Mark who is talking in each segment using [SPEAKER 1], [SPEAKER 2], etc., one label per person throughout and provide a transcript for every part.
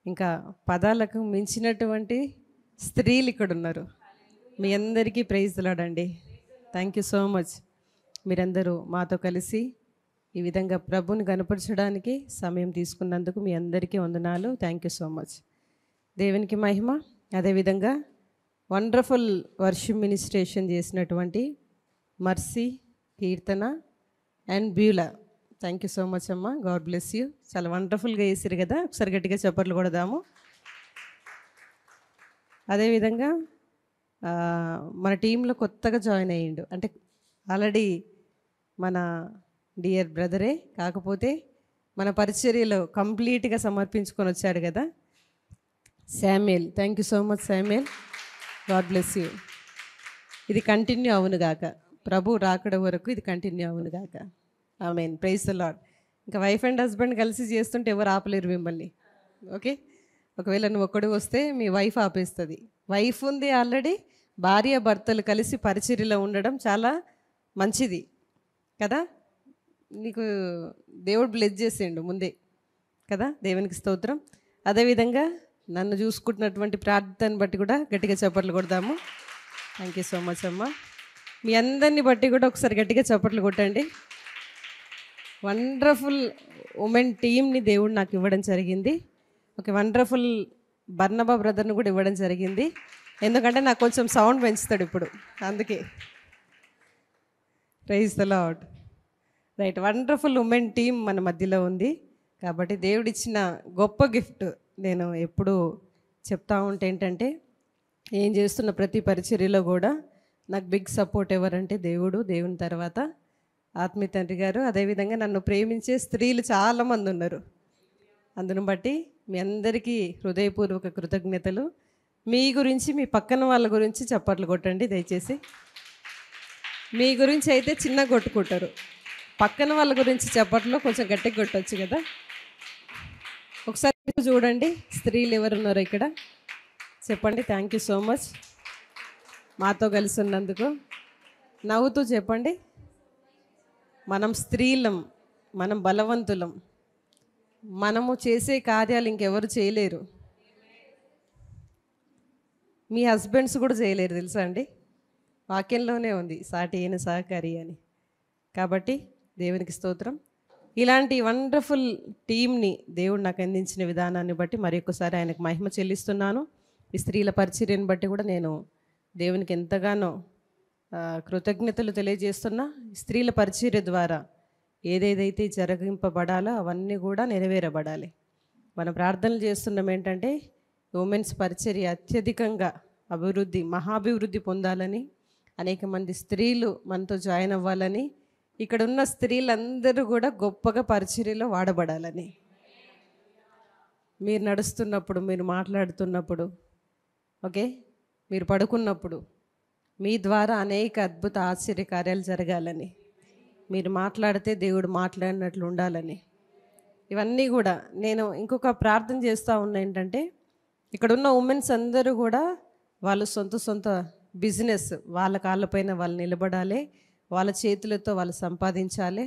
[SPEAKER 1] ఇంకా పదాలకు మించినటువంటి స్త్రీలు ఇక్కడ ఉన్నారు. మీ అందరికీ ప్రైజ్ లాడండి. Thank you so much. మీరందరూ మాతో కలిసి ఈ విధంగా ప్రభుని కనపరచడానికి సమయం తీసుకున్నందుకు మీ అందరికీ వందనాలు. Thank you so much. దేవునికి మహిమ. అదేవిధంగా వండర్ఫుల్ వర్షిప్ మినిస్ట్రేషన్ చేసినటువంటి Mercy, Keerthana and Beulah, thank you so much అమ్మ. God bless you. చాలా వండర్ఫుల్గా చేసారు కదా. ఒకసారి గట్టిగా చప్పట్లు కొడదాము. అదేవిధంగా మన టీంలో కొత్తగా జాయిన్ అయ్యిండు, అంటే ఆల్రెడీ మన డియర్ బ్రదరే, కాకపోతే మన పరిచర్యలో కంప్లీట్గా సమర్పించుకొని వచ్చాడు కదా, Samuel. Thank you so much Samuel. God bless you. ఇది కంటిన్యూ అవును గాక, ప్రభు రాకడ వరకు ఇది కంటిన్యూ అవును గాక. ఆమేన్. Praise the Lord. ఇంకా వైఫ్ అండ్ హస్బెండ్ కలిసి చేస్తుంటే ఎవరు ఆపలేరు మిమ్మల్ని. ఓకే, ఒకవేళ నువ్వు ఒక్కడు వస్తే మీ వైఫ్ ఆపేస్తుంది. వైఫ్ ఉంది ఆల్రెడీ, భార్య భర్తలు కలిసి పరిచర్యలో ఉండడం చాలా మంచిది కదా. నీకు దేవుడు బ్లెస్ చేసిండు ముందే కదా. దేవునికి స్తోత్రం. అదేవిధంగా నన్ను చూసుకుంటున్నటువంటి ప్రార్థనని బట్టి కూడా గట్టిగా చప్పట్లు కొడదాము. థ్యాంక్ యూ సో మచ్ అమ్మ. మీ అందరిని బట్టి కూడా ఒకసారి గట్టిగా చప్పట్లు కొట్టండి. వండర్ఫుల్ ఉమెన్ టీమ్ని దేవుడు నాకు ఇవ్వడం జరిగింది. ఒక వండర్ఫుల్ బర్నబా బ్రదర్ని కూడా ఇవ్వడం జరిగింది. ఎందుకంటే నాకు కొంచెం సౌండ్ పెంచుతాడు ఇప్పుడు, అందుకే. Praise the lord. Right, wonderful women team మన మధ్యలో ఉంది. కాబట్టి దేవుడిచ్చిన గొప్ప గిఫ్ట్. నేను ఎప్పుడూ చెప్తా ఉంటే ఏంటంటే, ఏం చేస్తున్న ప్రతి పరిచర్యలో కూడా నాకు బిగ్ సపోర్ట్ ఎవరంటే దేవుడు, దేవుని తర్వాత ఆత్మీయ తండ్రి గారు. అదేవిధంగా నన్ను ప్రేమించే స్త్రీలు చాలామంది ఉన్నారు. అందును బట్టి మీ అందరికీ హృదయపూర్వక కృతజ్ఞతలు. మీ గురించి, మీ పక్కన వాళ్ళ గురించి చప్పట్లు కొట్టండి దయచేసి. మీ గురించి అయితే చిన్నగా కొట్టుకుంటారు, పక్కన వాళ్ళ గురించి చప్పట్లో కొంచెం గట్టిగా కొట్టవచ్చు కదా. ఒకసారి చూడండి, స్త్రీలు ఎవరున్నారు ఇక్కడ చెప్పండి. థ్యాంక్ యూ సో మచ్ మాతో కలిసి ఉన్నందుకు. నవ్వుతూ చెప్పండి. మనం స్త్రీలం, మనం బలవంతులం, మనము చేసే కార్యాలు ఇంకెవరు చేయలేరు. మీ హస్బెండ్స్ కూడా చేయలేరు, తెలుసా అండి. వాక్యంలోనే ఉంది, సాటి అయిన సహకారి అని. కాబట్టి దేవునికి స్తోత్రం. ఇలాంటి వండర్ఫుల్ టీమ్ని దేవుడు నాకు అందించిన విధానాన్ని బట్టి మరి ఒక్కసారి ఆయనకు మహిమ చెల్లిస్తున్నాను. ఈ స్త్రీల పరిచర్యను బట్టి కూడా నేను దేవునికి ఎంతగానో కృతజ్ఞతలు తెలియజేస్తున్నా. స్త్రీల పరిచర్య ద్వారా ఏదేదైతే జరిగింపబడాలో అవన్నీ కూడా నెరవేరబడాలి. మనం ప్రార్థనలు చేస్తున్నాం ఏంటంటే, ఉమెన్స్ పరిచర్య అత్యధికంగా అభివృద్ధి, మహాభివృద్ధి పొందాలని, అనేక మంది స్త్రీలు మనతో జాయిన్ అవ్వాలని, ఇక్కడ ఉన్న స్త్రీలందరూ కూడా గొప్పగా పరిచర్యలో వాడబడాలని. మీరు నడుస్తున్నప్పుడు, మీరు మాట్లాడుతున్నప్పుడు, ఓకే, మీరు పడుకున్నప్పుడు మీ ద్వారా అనేక అద్భుత ఆశ్చర్య కార్యాలు జరగాలని, మీరు మాట్లాడితే దేవుడు మాట్లాడినట్లు ఉండాలని, ఇవన్నీ కూడా నేను ఇంకొక ప్రార్థన చేస్తూ ఉన్నా ఏంటంటే, ఇక్కడ ఉన్న ఉమెన్స్ అందరూ కూడా వాళ్ళు సొంత బిజినెస్, వాళ్ళ కాళ్ళపైన వాళ్ళు నిలబడాలి, వాళ్ళ చేతులతో వాళ్ళు సంపాదించాలి,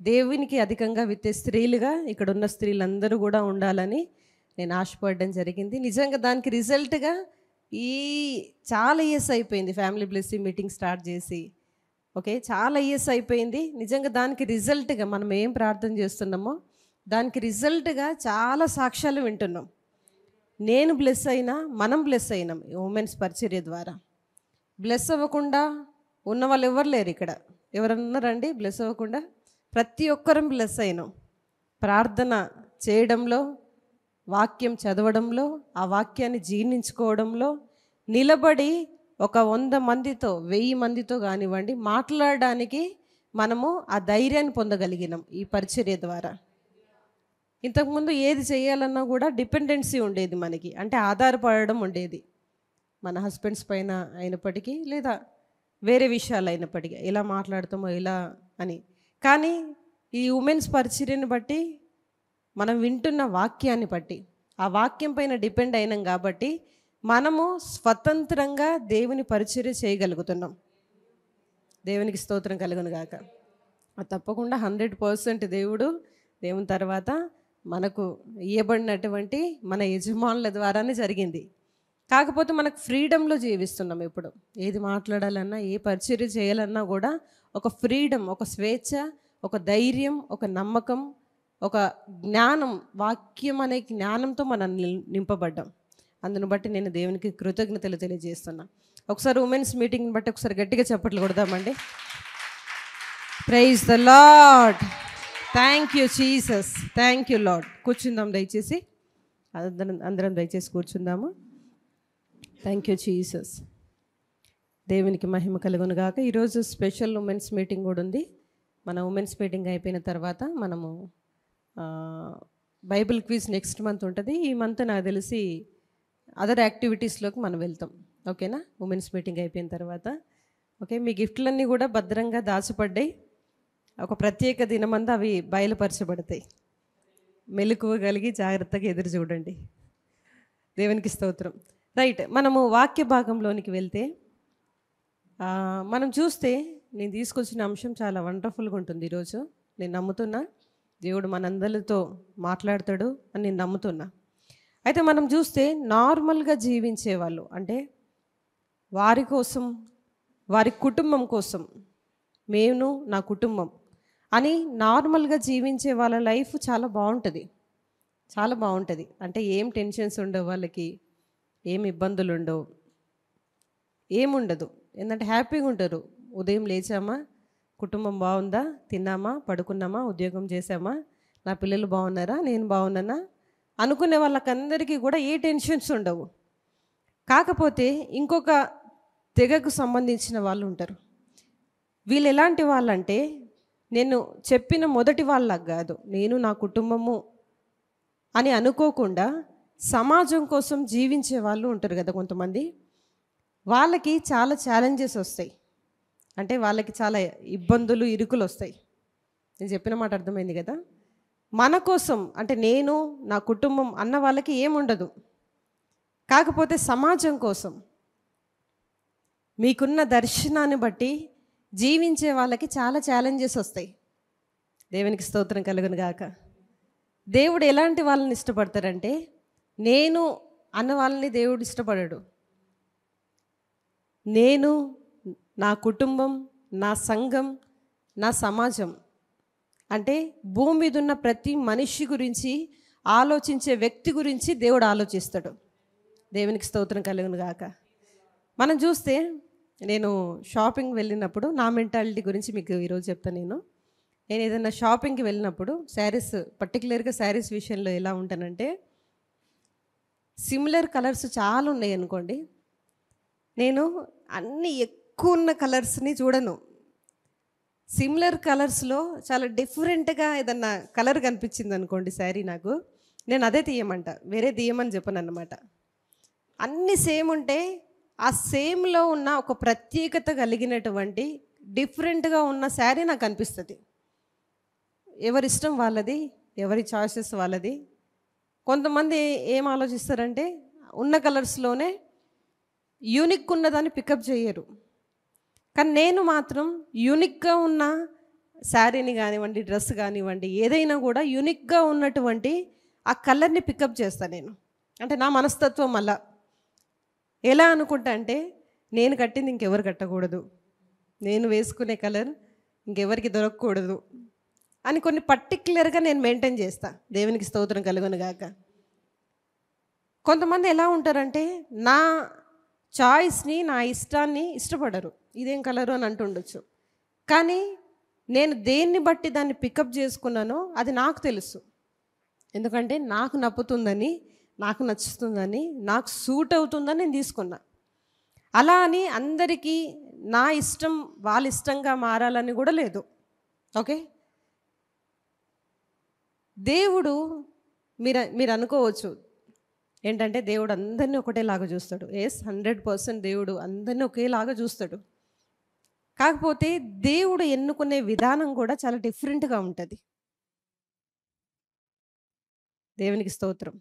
[SPEAKER 1] దేవునికి అధికంగా విత్తే స్త్రీలుగా ఇక్కడ ఉన్న స్త్రీలందరూ కూడా ఉండాలని నేను ఆశపడడం జరిగింది. నిజంగా దానికి రిజల్ట్గా ఈ చాలా ఇయర్స్ అయిపోయింది ఫ్యామిలీ బ్లెస్సింగ్ మీటింగ్ స్టార్ట్ చేసి. ఓకే, చాలా ఇయర్స్ అయిపోయింది. నిజంగా దానికి రిజల్ట్గా మనం ఏం ప్రార్థన చేస్తున్నామో దానికి రిజల్ట్గా చాలా సాక్ష్యాలు వింటున్నాం. నేను బ్లెస్ అయినా, మనం బ్లెస్ అయినాం ఉమెన్స్ పరిచర్య ద్వారా. బ్లెస్ అవ్వకుండా ఉన్న వాళ్ళు ఎవరు లేరు ఇక్కడ. ఎవరన్నారండి బ్లెస్ అవ్వకుండా? ప్రతి ఒక్కరం బ్లెస్ అయినాం. ప్రార్థన చేయడంలో, వాక్యం చదవడంలో, ఆ వాక్యాన్ని జీర్ణించుకోవడంలో, నిలబడి ఒక 100 మందితో 1000 మందితో కానివ్వండి మాట్లాడడానికి మనము ఆ ధైర్యాన్ని పొందగలిగినాం ఈ పరిచర్య ద్వారా. ఇంతకుముందు ఏది చేయాలన్నా కూడా డిపెండెన్సీ ఉండేది మనకి, అంటే ఆధారపడడం ఉండేది మన హస్బెండ్స్ పైన అయినప్పటికీ, లేదా వేరే విషయాలు అయినప్పటికీ, ఎలా మాట్లాడతామో ఇలా అని. కానీ ఈ ఉమెన్స్ పరిచర్యని బట్టి, మనం వింటున్న వాక్యాన్ని బట్టి, ఆ వాక్యం పైన డిపెండ్ అయినాం కాబట్టి మనము స్వతంత్రంగా దేవుని పరిచర్య చేయగలుగుతున్నాం. దేవునికి స్తోత్రం కలుగును గాక. తప్పకుండా 100% దేవుని తర్వాత మనకు ఇవ్వబడినటువంటి మన యజమానుల ద్వారానే జరిగింది. కాకపోతే మనకు ఫ్రీడమ్‌లో జీవిస్తున్నాం ఇప్పుడు. ఏది మాట్లాడాలన్నా, ఏ పరిచర్య చేయాలన్నా కూడా ఒక ఫ్రీడమ్, ఒక స్వేచ్ఛ, ఒక ధైర్యం, ఒక నమ్మకం, ఒక జ్ఞానం, వాక్యం అనే జ్ఞానంతో మనం నింపబడ్డాం. అందును బట్టి నేను దేవునికి కృతజ్ఞతలు తెలియజేస్తున్నా. ఒకసారి ఉమెన్స్ మీటింగ్ని బట్టి ఒకసారి గట్టిగా చప్పట్లు కొడదామండి. Praise the lord. Thank you Jesus. Thank you Lord. కూర్చుందాం దయచేసి. అందరం దయచేసి కూర్చుందాము. Thank you Jesus. దేవునికి మహిమ కలుగును గాక. ఈరోజు స్పెషల్ ఉమెన్స్ మీటింగ్ కూడా ఉంది. మన ఉమెన్స్ మీటింగ్ అయిపోయిన తర్వాత మనము బైబిల్ క్విజ్ నెక్స్ట్ మంత్ ఉంటుంది. ఈ మంత్ నాకు తెలిసి అదర్ యాక్టివిటీస్లోకి మనం వెళ్తాం. ఓకేనా? ఉమెన్స్ మీటింగ్ అయిపోయిన తర్వాత. ఓకే, మీ గిఫ్ట్లన్నీ కూడా భద్రంగా దాచపడ్డాయి. ఒక ప్రత్యేక దినమందు అవి బయలుపరచబడతాయి. మెలకువ కలిగి జాగ్రత్తగా ఎదురు చూడండి. దేవునికి స్తోత్రం. రైట్, మనము వాక్య భాగంలోనికి వెళ్తే మనం చూస్తే నేను తీసుకొచ్చిన అంశం చాలా వండర్ఫుల్గా ఉంటుంది. ఈరోజు నేను నమ్ముతున్నా దేవుడు మనందరితో మాట్లాడతాడు అని నేను నమ్ముతున్నా. అయితే మనం చూస్తే నార్మల్గా జీవించే వాళ్ళు, అంటే వారి కోసం, వారి కుటుంబం కోసం, నేను నా కుటుంబం అని నార్మల్గా జీవించే వాళ్ళ లైఫ్ చాలా బాగుంటుంది. చాలా బాగుంటుంది. అంటే ఏం టెన్షన్స్ ఉండవు, వాళ్ళకి ఏం ఇబ్బందులు ఉండవు, ఏముండదు. ఏంటంటే హ్యాపీగా ఉంటారు. ఉదయం లేచామా, కుటుంబం బాగుందా, తిన్నామా, పడుకున్నామా, ఉద్యోగం చేసామా, నా పిల్లలు బాగున్నారా, నేను బాగున్నానా అనుకునే వాళ్ళకందరికీ కూడా ఏ టెన్షన్స్ ఉండవు. కాకపోతే ఇంకొక తెగకు సంబంధించిన వాళ్ళు ఉంటారు. వీళ్ళు ఎలాంటి వాళ్ళంటే, నేను చెప్పిన మొదటి వాళ్ళకు కాదు, నేను నా కుటుంబము అని అనుకోకుండా సమాజం కోసం జీవించే వాళ్ళు ఉంటారు కదా కొంతమంది. వాళ్ళకి చాలా ఛాలెంజెస్ వస్తాయి. అంటే వాళ్ళకి చాలా ఇబ్బందులు, ఇరుకులు వస్తాయి. నేను చెప్పిన మాట అర్థమైంది కదా. మన కోసం, అంటే నేను నా కుటుంబం అన్న వాళ్ళకి ఏముండదు. కాకపోతే సమాజం కోసం, మీకున్న దర్శనాన్ని బట్టి జీవించే వాళ్ళకి చాలా ఛాలెంజెస్ వస్తాయి. దేవునికి స్తోత్రం కలుగును గాక. దేవుడు ఎలాంటి వాళ్ళని ఇష్టపడతారంటే, నేను అన్న వాళ్ళని దేవుడు ఇష్టపడడు. నేను, నా కుటుంబం, నా సంఘం, నా సమాజం, అంటే భూమి మీద ఉన్న ప్రతి మనిషి గురించి ఆలోచించే వ్యక్తి గురించి దేవుడు ఆలోచిస్తాడు. దేవునికి స్తోత్రం కలుగును గాక. మనం చూస్తే, నేను షాపింగ్ వెళ్ళినప్పుడు నా మెంటాలిటీ గురించి మీకు ఈరోజు చెప్తాను. నేను ఏదైనా షాపింగ్కి వెళ్ళినప్పుడు శారీస్, పర్టికులర్గా శారీస్ విషయంలో ఎలా ఉంటానంటే, సిమిలర్ కలర్స్ చాలా ఉన్నాయి అనుకోండి, నేను అన్ని ఎక్కువ ఉన్న కలర్స్ని చూడను. సిమిలర్ కలర్స్లో చాలా డిఫరెంట్గా ఏదన్నా కలర్ కనిపించింది అనుకోండి శారీ, నాకు, నేను అదే తీయమంట, వేరే తీయమని చెప్పను అన్నమాట. అన్నీ సేమ్ ఉంటే ఆ సేమ్లో ఉన్న ఒక ప్రత్యేకత కలిగినటువంటి డిఫరెంట్గా ఉన్న శారీ నాకు అనిపిస్తుంది. ఎవరి ఇష్టం వాళ్ళది, ఎవరి చాయిసెస్ వాళ్ళది. కొంతమంది ఏం ఆలోచిస్తారంటే, ఉన్న కలర్స్లోనే యూనిక్ ఉన్నదాన్ని పికప్ చేయరు. కానీ నేను మాత్రం యూనిక్గా ఉన్న శారీని కానివ్వండి, డ్రెస్ కానివ్వండి, ఏదైనా కూడా యూనిక్గా ఉన్నటువంటి ఆ కలర్ని పికప్ చేస్తాను నేను. అంటే నా మనస్తత్వం అలా. ఎలా అనుకుంటా అంటే, నేను కట్టింది ఇంకెవరు కట్టకూడదు, నేను వేసుకునే కలర్ ఇంకెవరికి దొరకకూడదు అని కొన్ని పర్టిక్యులర్గా నేను మెయింటైన్ చేస్తా. దేవునికి స్తోత్రం కలుగును గాక. కొంతమంది ఎలా ఉంటారంటే, నా చాయిస్ని, నా ఇష్టాన్ని ఇష్టపడరు. ఇదేం కలరు అని అంటుండొచ్చు. కానీ నేను దేన్ని బట్టి దాన్ని పికప్ చేసుకున్నానో అది నాకు తెలుసు. ఎందుకంటే నాకు నప్పుతుందని, నాకు నచ్చుతుందని, నాకు సూట్ అవుతుందని నేను తీసుకున్నా. అలా అని అందరికీ నా ఇష్టం వాళ్ళ ఇష్టంగా మారాలని కూడా లేదు. ఓకే, దేవుడు, మీరు అనుకోవచ్చు ఏంటంటే, దేవుడు అందరినీ ఒకటేలాగా చూస్తాడు. 100% దేవుడు అందరినీ ఒకేలాగా చూస్తాడు. కాకపోతే దేవుడు ఎన్నుకునే విధానం కూడా చాలా డిఫరెంట్గా ఉంటుంది. దేవునికి స్తోత్రం.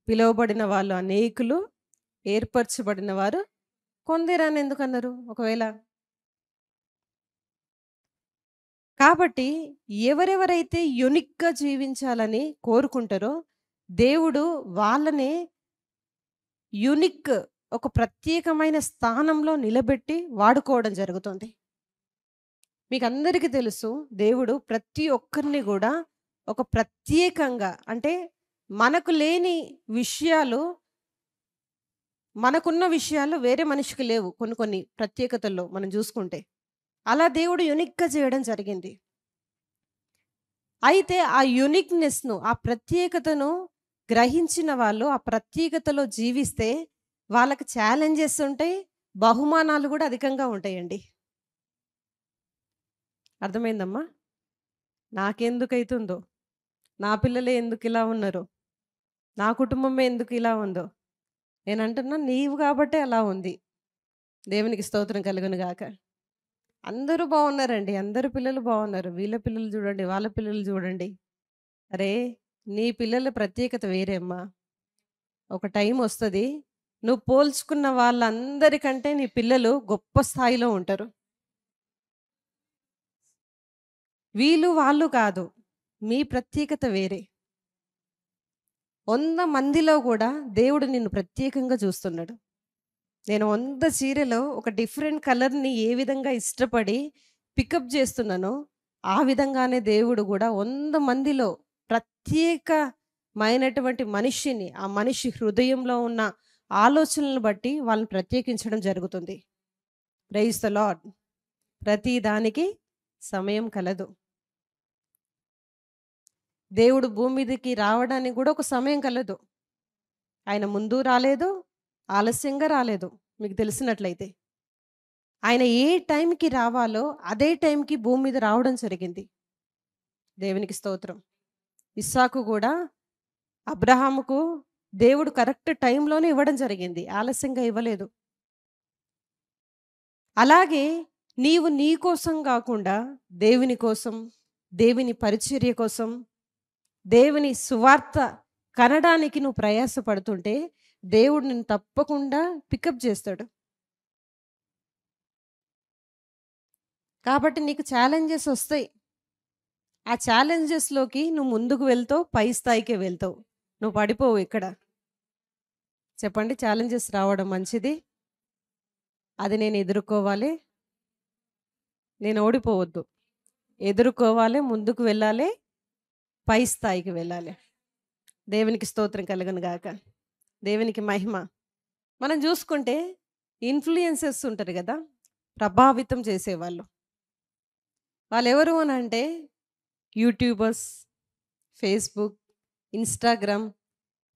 [SPEAKER 1] పిలువబడిన వాళ్ళు అనేకులు, ఏర్పరచబడిన వారు కొందరని ఎందుకన్నారు? ఒకవేళ కాబట్టి ఎవరెవరైతే యూనిక్‌గా జీవించాలని కోరుకుంటారో, దేవుడు వాళ్ళని యూనిక్ ఒక ప్రత్యేకమైన స్థానంలో నిలబెట్టి వాడుకోవడం జరుగుతుంది. మీకందరికీ తెలుసు దేవుడు ప్రతి ఒక్కరిని గూడా ఒక ప్రత్యేకంగా అంటే మనకు లేని విషయాలు, మనకున్న విషయాలు వేరే మనిషికి లేవు. కొన్ని కొన్ని ప్రత్యేకతల్లో మనం జూసుకుంటే. అలా దేవుడు యూనిక్‌గా చేయడం జరిగింది. అయితే ఆ యూనిక్‌నెస్‌ను, ఆ ప్రత్యేకతను గ్రహించిన వాళ్ళు ఆ ప్రత్యేకతలో జీవిస్తే వాళ్ళకి ఛాలెంజెస్ ఉంటాయి. బహుమానాలు గూడా అధికంగా ఉంటాయండి. అర్థమైందమ్మా? నాకెందుకైతుందో, నా పిల్లలే ఎందుకిలా ఉన్నారో, నా కుటుంబమే ఎందుకిలా ఉందో, నేనంటున్నా నీవు గాబట్టే అలా ఉంది. దేవునికి స్తోత్రం కలుగును గాక. అందరూ బావున్నారండి. అందరి పిల్లలు బావున్నారు. వీళ్ళ పిల్లలు జూడండి, వాళ్ళ పిల్లలు జూడండి. అరే! నీ పిల్లల ప్రత్యేకత వేరే అమ్మా. ఒక టైమొస్తది. నువ్వు పోల్చుకున్న వాళ్ళందరికంటే నీ పిల్లలు గొప్ప స్థాయిలో ఉంటారు. వీళ్ళు, వాళ్ళు కాదు. మీ ప్రత్యేకత వేరే. 100 మందిలో గూడా దేవుడు నిన్ను ప్రత్యేకంగా చూస్తున్నాడు. నేను 100 చీరలో ఒక డిఫరెంట్ కలర్‌ని ఏ విధంగా ఇష్టపడి పికప్ జేస్తున్నానో, ఆ విధంగానే దేవుడు గూడా 100 మందిలో ప్రత్యేకమైనటువంటి మనిషిని, ఆ మనిషి హృదయంలో ఉన్న ఆలోచనలను బట్టి వాళ్ళని ప్రత్యేకించడం జరుగుతుంది. Praise the lord. ప్రతి దానికి సమయం కలదు. దేవుడు భూమి మీదకి రావడానికి గూడా ఒక సమయం కలదు. ఆయన ముందు రాలేదు, ఆలస్యంగా రాలేదు. మీకు తెలిసినట్లయితే. ఆయన ఏ టైంకి రావాలో అదే టైంకి భూమి మీద రావడం జరిగింది. దేవునికి స్తోత్రం. ఇస్సాకు గూడా అబ్రహాముకు దేవుడు కరెక్ట్ టైంలోనే ఇవ్వడం జరిగింది. ఆలస్యంగా ఇవ్వలేదు. అలాగే నీవు నీ కోసం గాకుండా దేవుని కోసం, దేవుని పరిచర్య కోసం, దేవుని సువార్త కనడానికి నువ్వు ప్రయాసపడుతుంటే దేవుడు నిన్ను తప్పకుండా పికప్ జేస్తాడు. కాబట్టి నీకు ఛాలెంజెస్ ఒస్తాయి. ఆ ఛాలెంజెస్‌లోకి నువ్వు ముందుకు వెళ్తావు, పై స్థాయికే వెళ్తావు. నువ్వు పడిపోవు ఇక్కడ. చెప్పండి ఛాలెంజెస్ రావడం మంచిది. అది నేను ఎదుర్కోవాలి. నేను ఓడిపోవద్దు. ఎదుర్కోవాలి, ముందుకు వెళ్ళాలి, పై స్థాయికి వెళ్ళాలి. దేవునికి స్తోత్రం కలుగును గాక. దేవునికి మహిమ. మనం జూసుకుంటే ఇన్‌ఫ్లుయెన్సర్స్ ఉంటారు గదా! ప్రభావితం చేసేవాళ్ళు. వాళ్ళెవరు అనంటే యూట్యూబర్స్, ఫేస్‌బుక్, ఇన్‌స్టాగ్రామ్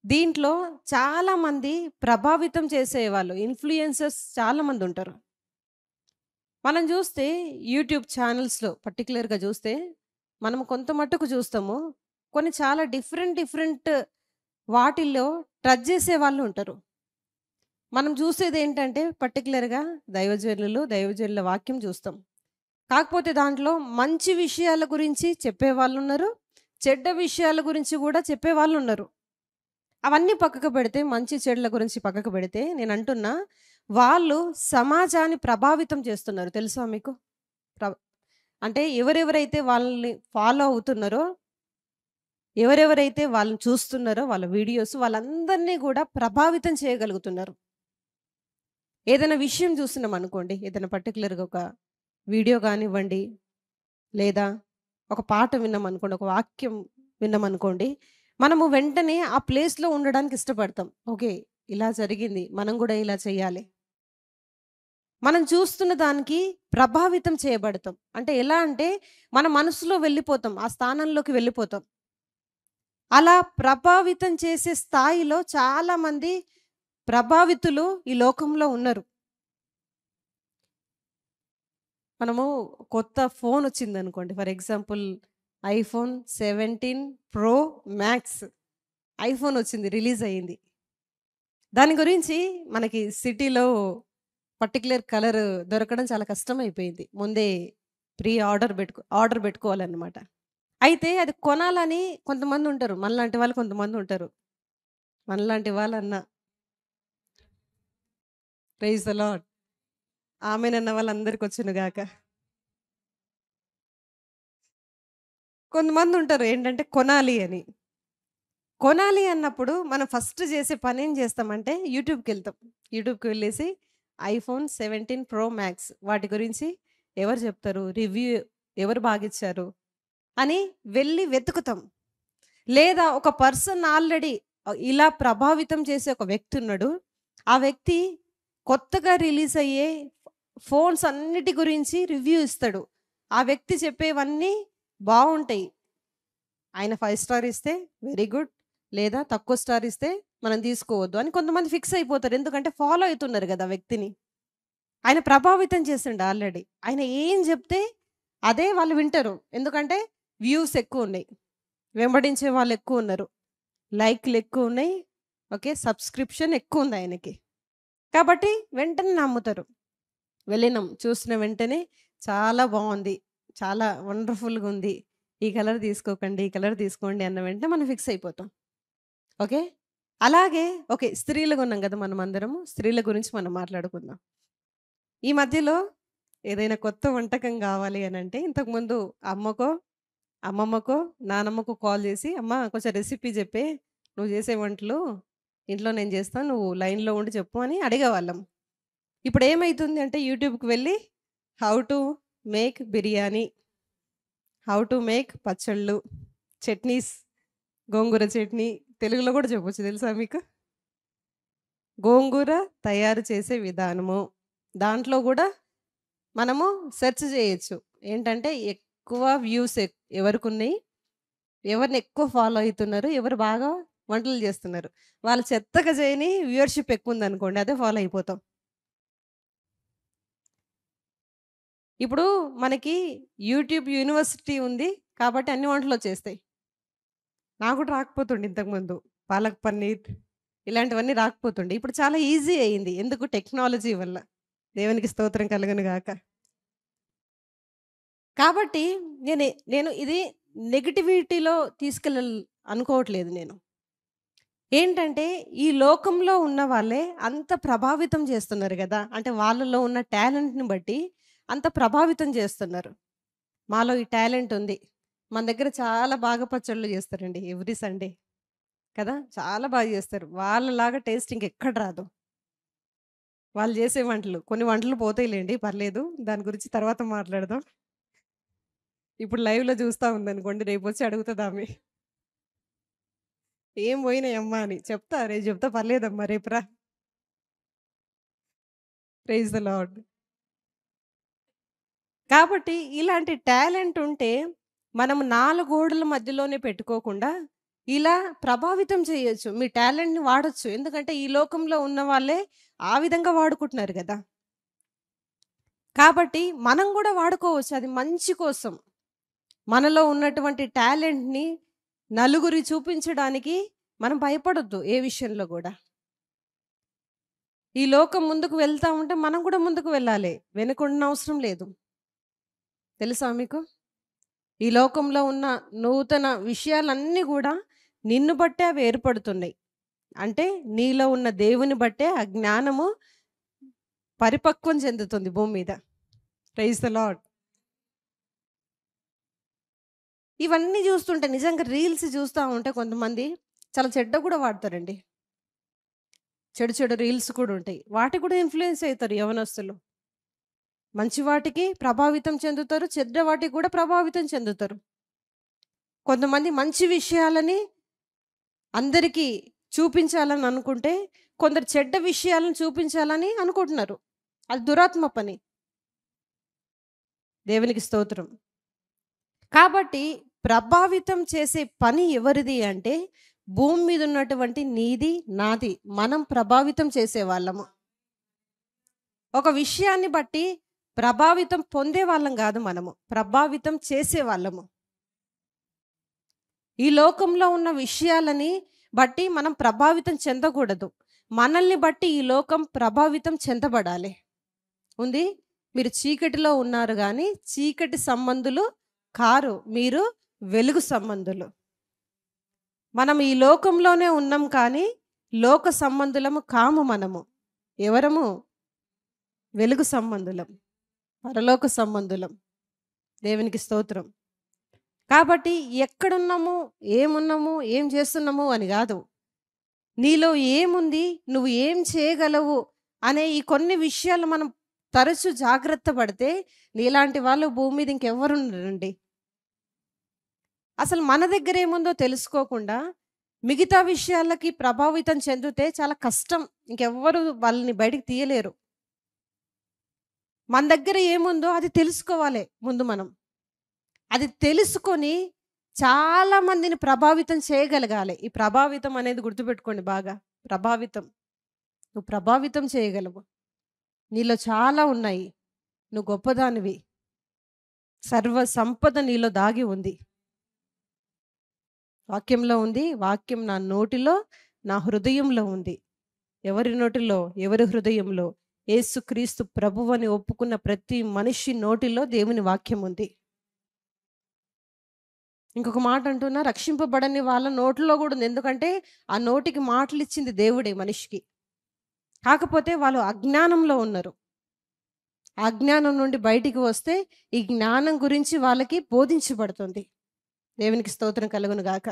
[SPEAKER 1] దీంట్లో చాలామంది ప్రభావితం చేసేవాళ్ళు. ఇన్‌ఫ్లుయెన్సర్స్ చాలామందుంటారు. మనం జూస్తే యూట్యూబ్ ఛానల్స్‌లో పర్టిక్యులర్‌గా జూస్తే మనం కొంత మట్టుకు చూస్తాము. కొన్ని చాలా డిఫరెంట్ వాటిల్లో టచ్ చేసేవాళ్ళు ఉంటారు. మనం చూసేదేంటంటే పర్టిక్యులర్‌గా దైవజనుల వాక్యం చూస్తాం. కాకపోతే దాంట్లో మంచి విషయాల గురించి చెప్పేవాళ్ళున్నారు. చెడ్డ విషయాల గురించి గూడా చెప్పేవాళ్ళున్నారు. అవన్నీ పక్కకు పెడితే, మంచి చెడుల గురించి పక్కకు పెడితే నేనంటున్నా, వాళ్ళు సమాజాన్ని ప్రభావితం చేస్తున్నారు. తెలుసా మీకు? ప్ర అంటే ఎవరెవరైతే వాళ్ళని ఫాలో అవుతున్నారో, ఎవరెవరైతే వాళ్ళని చూస్తున్నారో వాళ్ళ వీడియోస్ వాళ్ళందరినీ గూడా ప్రభావితం చేయగలుగుతున్నారు. ఏదైనా విషయం చూస్తున్నామనుకోండి, ఏదైనా పర్టిక్యులర్‌గా ఒక వీడియో గానివ్వండి, లేదా ఒక పాట విన్నామనుకోండి, ఒక వాక్యం విన్నామనుకోండి, మనము వెంటనే ఆ ప్లేస్‌లో ఉండడానికి ఇష్టపడతాం. ఓకే. ఇలా జరిగింది. మనం గూడా ఇలా చేయాలి. మనం చూస్తున్న దానికి ప్రభావితం చేయబడతాం. అంటే ఎలా అంటే, మన మనసులో వెళ్ళిపోతాం. ఆ స్థానంలోకి వెళ్ళిపోతాం. అలా ప్రభావితం చేసే స్థాయిలో చాలామంది ప్రభావితులు ఈ లోకంలో ఉన్నారు. మనము కొత్త ఫోనొచ్చిందనుకోండి. For example iPhone 17 pro max ఐఫోనొచ్చింది. రిలీజ్ అయింది. దాని గురించి మనకి సిటీలో పర్టిక్యులర్ కలర్ దొరకడం చాలా కష్టమైపోయింది. ముందే ఆర్డర్ పెట్టుకోవాలన్నమాట. అయితే అది కొనాలని కొంతమందుంటారు. మనలాంటి వాళ్ళు కొంతమందుంటారు. మనలాంటి వాళ్ళన్నా ప్రైజ్ ద లార్డ్. ఆమేనన్న వాళ్ళందరికొచ్చును గాక. కొంతమంది ఉంటారు ఏంటంటే కొనాలి అని. కొనాలి అన్నప్పుడు మనం ఫస్ట్ చేసే పనేం చేస్తామంటే యూట్యూబ్‌కెళ్తాం. యూట్యూబ్‌కి వెళ్ళేసి ఐఫోన్ 17 ప్రో మ్యాక్స్ వాటి గురించి ఎవరు చెప్తారు? రివ్యూ ఎవరు బాగిచ్చారు? అని వెళ్ళి వెతుకుతాం. లేదా ఒక పర్సన్ ఆల్రెడీ ఇలా ప్రభావితం చేసే ఒక వ్యక్తి ఉన్నాడు. ఆ వ్యక్తి కొత్తగా రిలీజ్ అయ్యే ఫోన్స్ అన్నిటి గురించి రివ్యూ ఇస్తాడు. ఆ వ్యక్తి చెప్పేవన్నీ బావుంటాయి. ఆయన 5 స్టార్ ఇస్తే వెరీ గుడ్. లేదా తక్కువ స్టార్ ఇస్తే మనం తీసుకోవద్దు అని కొంతమంది ఫిక్స్ అయిపోతారు. ఎందుకంటే ఫాలో అయితున్నారు గదా! వ్యక్తిని. ఆయన ప్రభావితం చేసిండు ఆల్రెడీ. ఆయన ఏం చెప్తే అదే వాళ్ళు వింటారు. ఎందుకంటే వ్యూస్ ఎక్కువున్నాయి. వెంబడించే వాళ్ళు ఎక్కువున్నారు. లైక్‌లు ఎక్కువున్నాయి. ఓకే. సబ్స్క్రిప్షన్ ఎక్కువుంది ఆయనకి. కాబట్టి వెంటనే నమ్ముతారు. వెళ్ళినాం. చూసిన వెంటనే చాలా బావుంది. చాలా వండర్‌ఫుల్‌గుంది. ఈ కలర్ తీసుకోకండి, ఈ కలర్ తీసుకోండి అన్న వెంటనే మనం ఫిక్స్ అయిపోతాం. ఓకే. అలాగే ఓకే. స్త్రీలుగున్నాం గదా! మనమందరము. స్త్రీల గురించి మనం మాట్లాడుకుందాం. ఈ మధ్యలో ఏదైనా కొత్త వంటకం గావాలి అనంటే ఇంతకుముందు అమ్మకో, అమ్మమ్మకో, నానమ్మకో కాల్ జేసి, "అమ్మ కొంచెం రెసిపీ జెప్పే. నువ్వు జేసే వంటలు ఇంట్లో నేను జేస్తాను. నువ్వు లైన్‌లో ఉండి చెప్పు" అని అడిగేవాళ్ళం. ఇప్పుడేమైతుంది అంటే యూట్యూబ్‌కి వెళ్ళి how to make biryani, how to make పచ్చళ్ళు, చట్నీస్, గోంగూర చట్నీ తెలుగులో గూడా చెప్పొచ్చు తెలుసా మీకు? గోంగూర తయారు చేసే విధానము. దాంట్లో గూడా మనము సెర్చ్ జేయొచ్చు. ఏంటంటే ఎక్కువ వ్యూస్ ఎవరికున్నయి? ఎవరిని ఎక్కువ ఫాలో అయితున్నారు? ఎవరు బాగా వంటలు జేస్తున్నారు? వాళ్ళు చెత్తగా చేయని వ్యూవర్‌షిప్ ఎక్కువుందనుకోండి అదే ఫాలో అయిపోతాం. ఇప్పుడు మనకి యూట్యూబ్ యూనివర్సిటీ ఉంది. కాబట్టి అన్ని వంటలొచ్చేస్తాయి. నాకు కూడా రాకపోతుండే ఇంతకుముందు. పాలక్ పన్నీర్ ఇలాంటివన్నీ రాకపోతుండే. ఇప్పుడు చాలా ఈజీ అయింది. ఎందుకు? టెక్నాలజీ వల్ల. దేవునికి స్తోత్రం కలుగును గాక. కాబట్టి నేను ఇది నెగటివిటీలో తీసుకెళ్ళాలి అనుకోవట్లేదు నేను. ఏంటంటే ఈ లోకంలో ఉన్న వాళ్ళే అంత ప్రభావితం చేస్తున్నారు గదా! అంటే వాళ్ళలో ఉన్న టాలెంట్‌ని బట్టి అంత ప్రభావితం చేస్తున్నారు. మాలో ఈ టాలెంట్ ఉంది. మన దగ్గర చాలా బాగా పచ్చళ్ళు చేస్తారండి ఎవ్రీ సండే. కదా! చాలా బాగా చేస్తారు. వాళ్ళలాగా టేస్ట్ ఇంకెక్కడ రాదు. వాళ్ళు చేసే వంటలు. కొన్ని వంటలు పోతాయిలెండి పర్లేదు. దాని గురించి తర్వాత మాట్లాడదాం. ఇప్పుడు లైవ్‌లో చూస్తా ఉందనుకోండి రేపొచ్చి అడుగుతదామె. "ఏం పోయినాయమ్మా" అని. చెప్తా రేపు చెప్తా పర్లేదమ్మా రేపు రా. Praise the lord. కాబట్టి ఇలాంటి టాలెంట్ ఉంటే మనం 4 గోడల మధ్యలోనే పెట్టుకోకుండా ఇలా ప్రభావితం చేయొచ్చు. మీ టాలెంట్‌ని వాడొచ్చు. ఎందుకంటే ఈ లోకంలో ఉన్న వాళ్ళే ఆ విధంగా వాడుకుంటున్నారు గదా! కాబట్టి మనం గూడా వాడుకోవచ్చు. అది మంచి కోసం. మనలో ఉన్నటువంటి టాలెంట్‌ని నలుగురికి చూపించడానికి మనం భయపడొద్దు ఏ విషయంలో గూడా. ఈ లోకం ముందుకు వెళ్తా ఉంటే మనం కూడా ముందుకు వెళ్ళాలి. వెనకుండనవసరం లేదు. తెలుసా మీకు? ఈ లోకంలో ఉన్న నూతన విషయాలన్నీ గూడా నిన్ను బట్టే అవి ఏర్పడుతున్నాయి. అంటే నీలో ఉన్న దేవుని బట్టే ఆ జ్ఞానము పరిపక్వం చెందుతుంది భూమి మీద. Praise the lord. ఇవన్నీ జూస్తుంటే నిజంగా రీల్స్ జూస్తా ఉంటే కొంతమంది చాలా చెడ్డగా గూడా వాడతారండి. చెడు చెడు రీల్స్ కూడా ఉంటాయి. వాటికి కూడా ఇన్‌ఫ్లూయెన్స్ అయితారు యవ్వనస్తులు. మంచి వాటికి ప్రభావితం చెందుతారు. చెడ్డ వాటికి కూడా ప్రభావితం చెందుతారు. కొంతమంది మంచి విషయాలని అందరికీ చూపించాలని అనుకుంటే, కొందరు చెడ్డ విషయాలను చూపించాలని అనుకుంటున్నారు. అది దురాత్మ పని. దేవునికి స్తోత్రం. కాబట్టి ప్రభావితం చేసే పని ఎవరిది అంటే, భూమి మీద ఉన్నటువంటి నీది, నాది. మనం ప్రభావితం చేసేవాళ్ళము. ఒక విషయాన్ని బట్టి ప్రభావితం పొందేవాళ్ళం గాదు మనము. ప్రభావితం చేసేవాళ్ళము. ఈ లోకంలో ఉన్న విషయాలని బట్టి మనం ప్రభావితం చెందకూడదు. మనల్ని బట్టి ఈ లోకం ప్రభావితం చెందబడాలి. ఉంది. మీరు చీకటిలో ఉన్నారు గానీ, చీకటి సంబంధులు కారు. మీరు వెలుగు సంబంధులు. మనం ఈ లోకంలోనే ఉన్నాం కానీ, లోక సంబంధులము కాము మనము. ఎవరము? వెలుగు సంబంధులం. పరలోక సంబంధులం. దేవునికి స్తోత్రం. కాబట్టి ఎక్కడున్నాము, ఏమున్నాము, ఏం చేస్తున్నాము అని కాదు, నీలో ఏముంది, నువ్వు ఏం చేయగలవు అనే ఈ కొన్ని విషయాలు మనం తరచు జాగ్రత్త పడితే నీలాంటి వాళ్ళు భూమి మీద ఇంకెవ్వరు ఉండరండి. అసలు మన దగ్గర ఏముందో తెలుసుకోకుండా మిగతా విషయాలకి ప్రభావితం చెందితే చాలా కష్టం. ఇంకెవ్వరు వాళ్ళని బయటికి తీయలేరు. మన దగ్గర ఏముందో అది తెలుసుకోవాలి ముందు మనం. అది తెలుసుకొని చాలా మందిని ప్రభావితం చేయగలగాలి. ఈ ప్రభావితం అనేది గుర్తుపెట్టుకోండి బాగా. ప్రభావితం. నువ్వు ప్రభావితం చేయగలవు. నీలో చాలా ఉన్నాయి. నువ్వు గొప్పదానివి. సర్వ సంపద నీలో దాగి ఉంది. వాక్యంలో ఉంది. వాక్యం నా నోటిలో, నా హృదయంలో ఉంది. ఎవరి నోటిలో? ఎవరి హృదయంలో? యేసుక్రీస్తు ప్రభువని ఒప్పుకున్న ప్రతి మనిషి నోటిలో దేవుని వాక్యం ఉంది. ఇంకొక మాట అంటున్నా, రక్షింపబడని వాళ్ళ నోట్లో కూడా ఉంది. ఎందుకంటే ఆ నోటికి మాటలు ఇచ్చింది దేవుడే మనిషికి. కాకపోతే వాళ్ళు అజ్ఞానంలో ఉన్నారు. ఆ అజ్ఞానం నుండి బయటికి వస్తే ఈ జ్ఞానం గురించి వాళ్ళకి బోధించబడుతుంది. దేవునికి స్తోత్రం కలుగును గాక.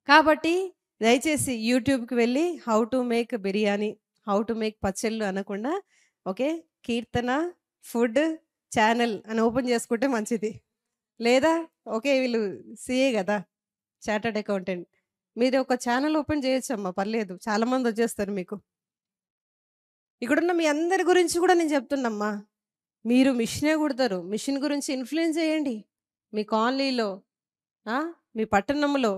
[SPEAKER 1] కాబట్టి దయచేసి యూట్యూబ్కి వెళ్ళి how to make biryani, how to make పచ్చళ్ళు అనకుండా ఓకే, కీర్తన ఫుడ్ ఛానల్ అని ఓపెన్ చేసుకుంటే మంచిది. లేదా ఓకే, వీళ్ళు సిఏ కదా, చార్టర్డ్ అకౌంటెంట్, మీరు ఒక ఛానల్ ఓపెన్ చేయొచ్చమ్మా, పర్లేదు, చాలామంది వచ్చేస్తారు మీకు. ఇక్కడున్న మీ అందరి గురించి కూడా నేను చెప్తున్నమ్మా, మీరు మిషనే కుడతారు. మిషన్ గురించి ఇన్ఫ్లుయెన్స్ చేయండి. మీ కాలనీలో, మీ పట్టణంలో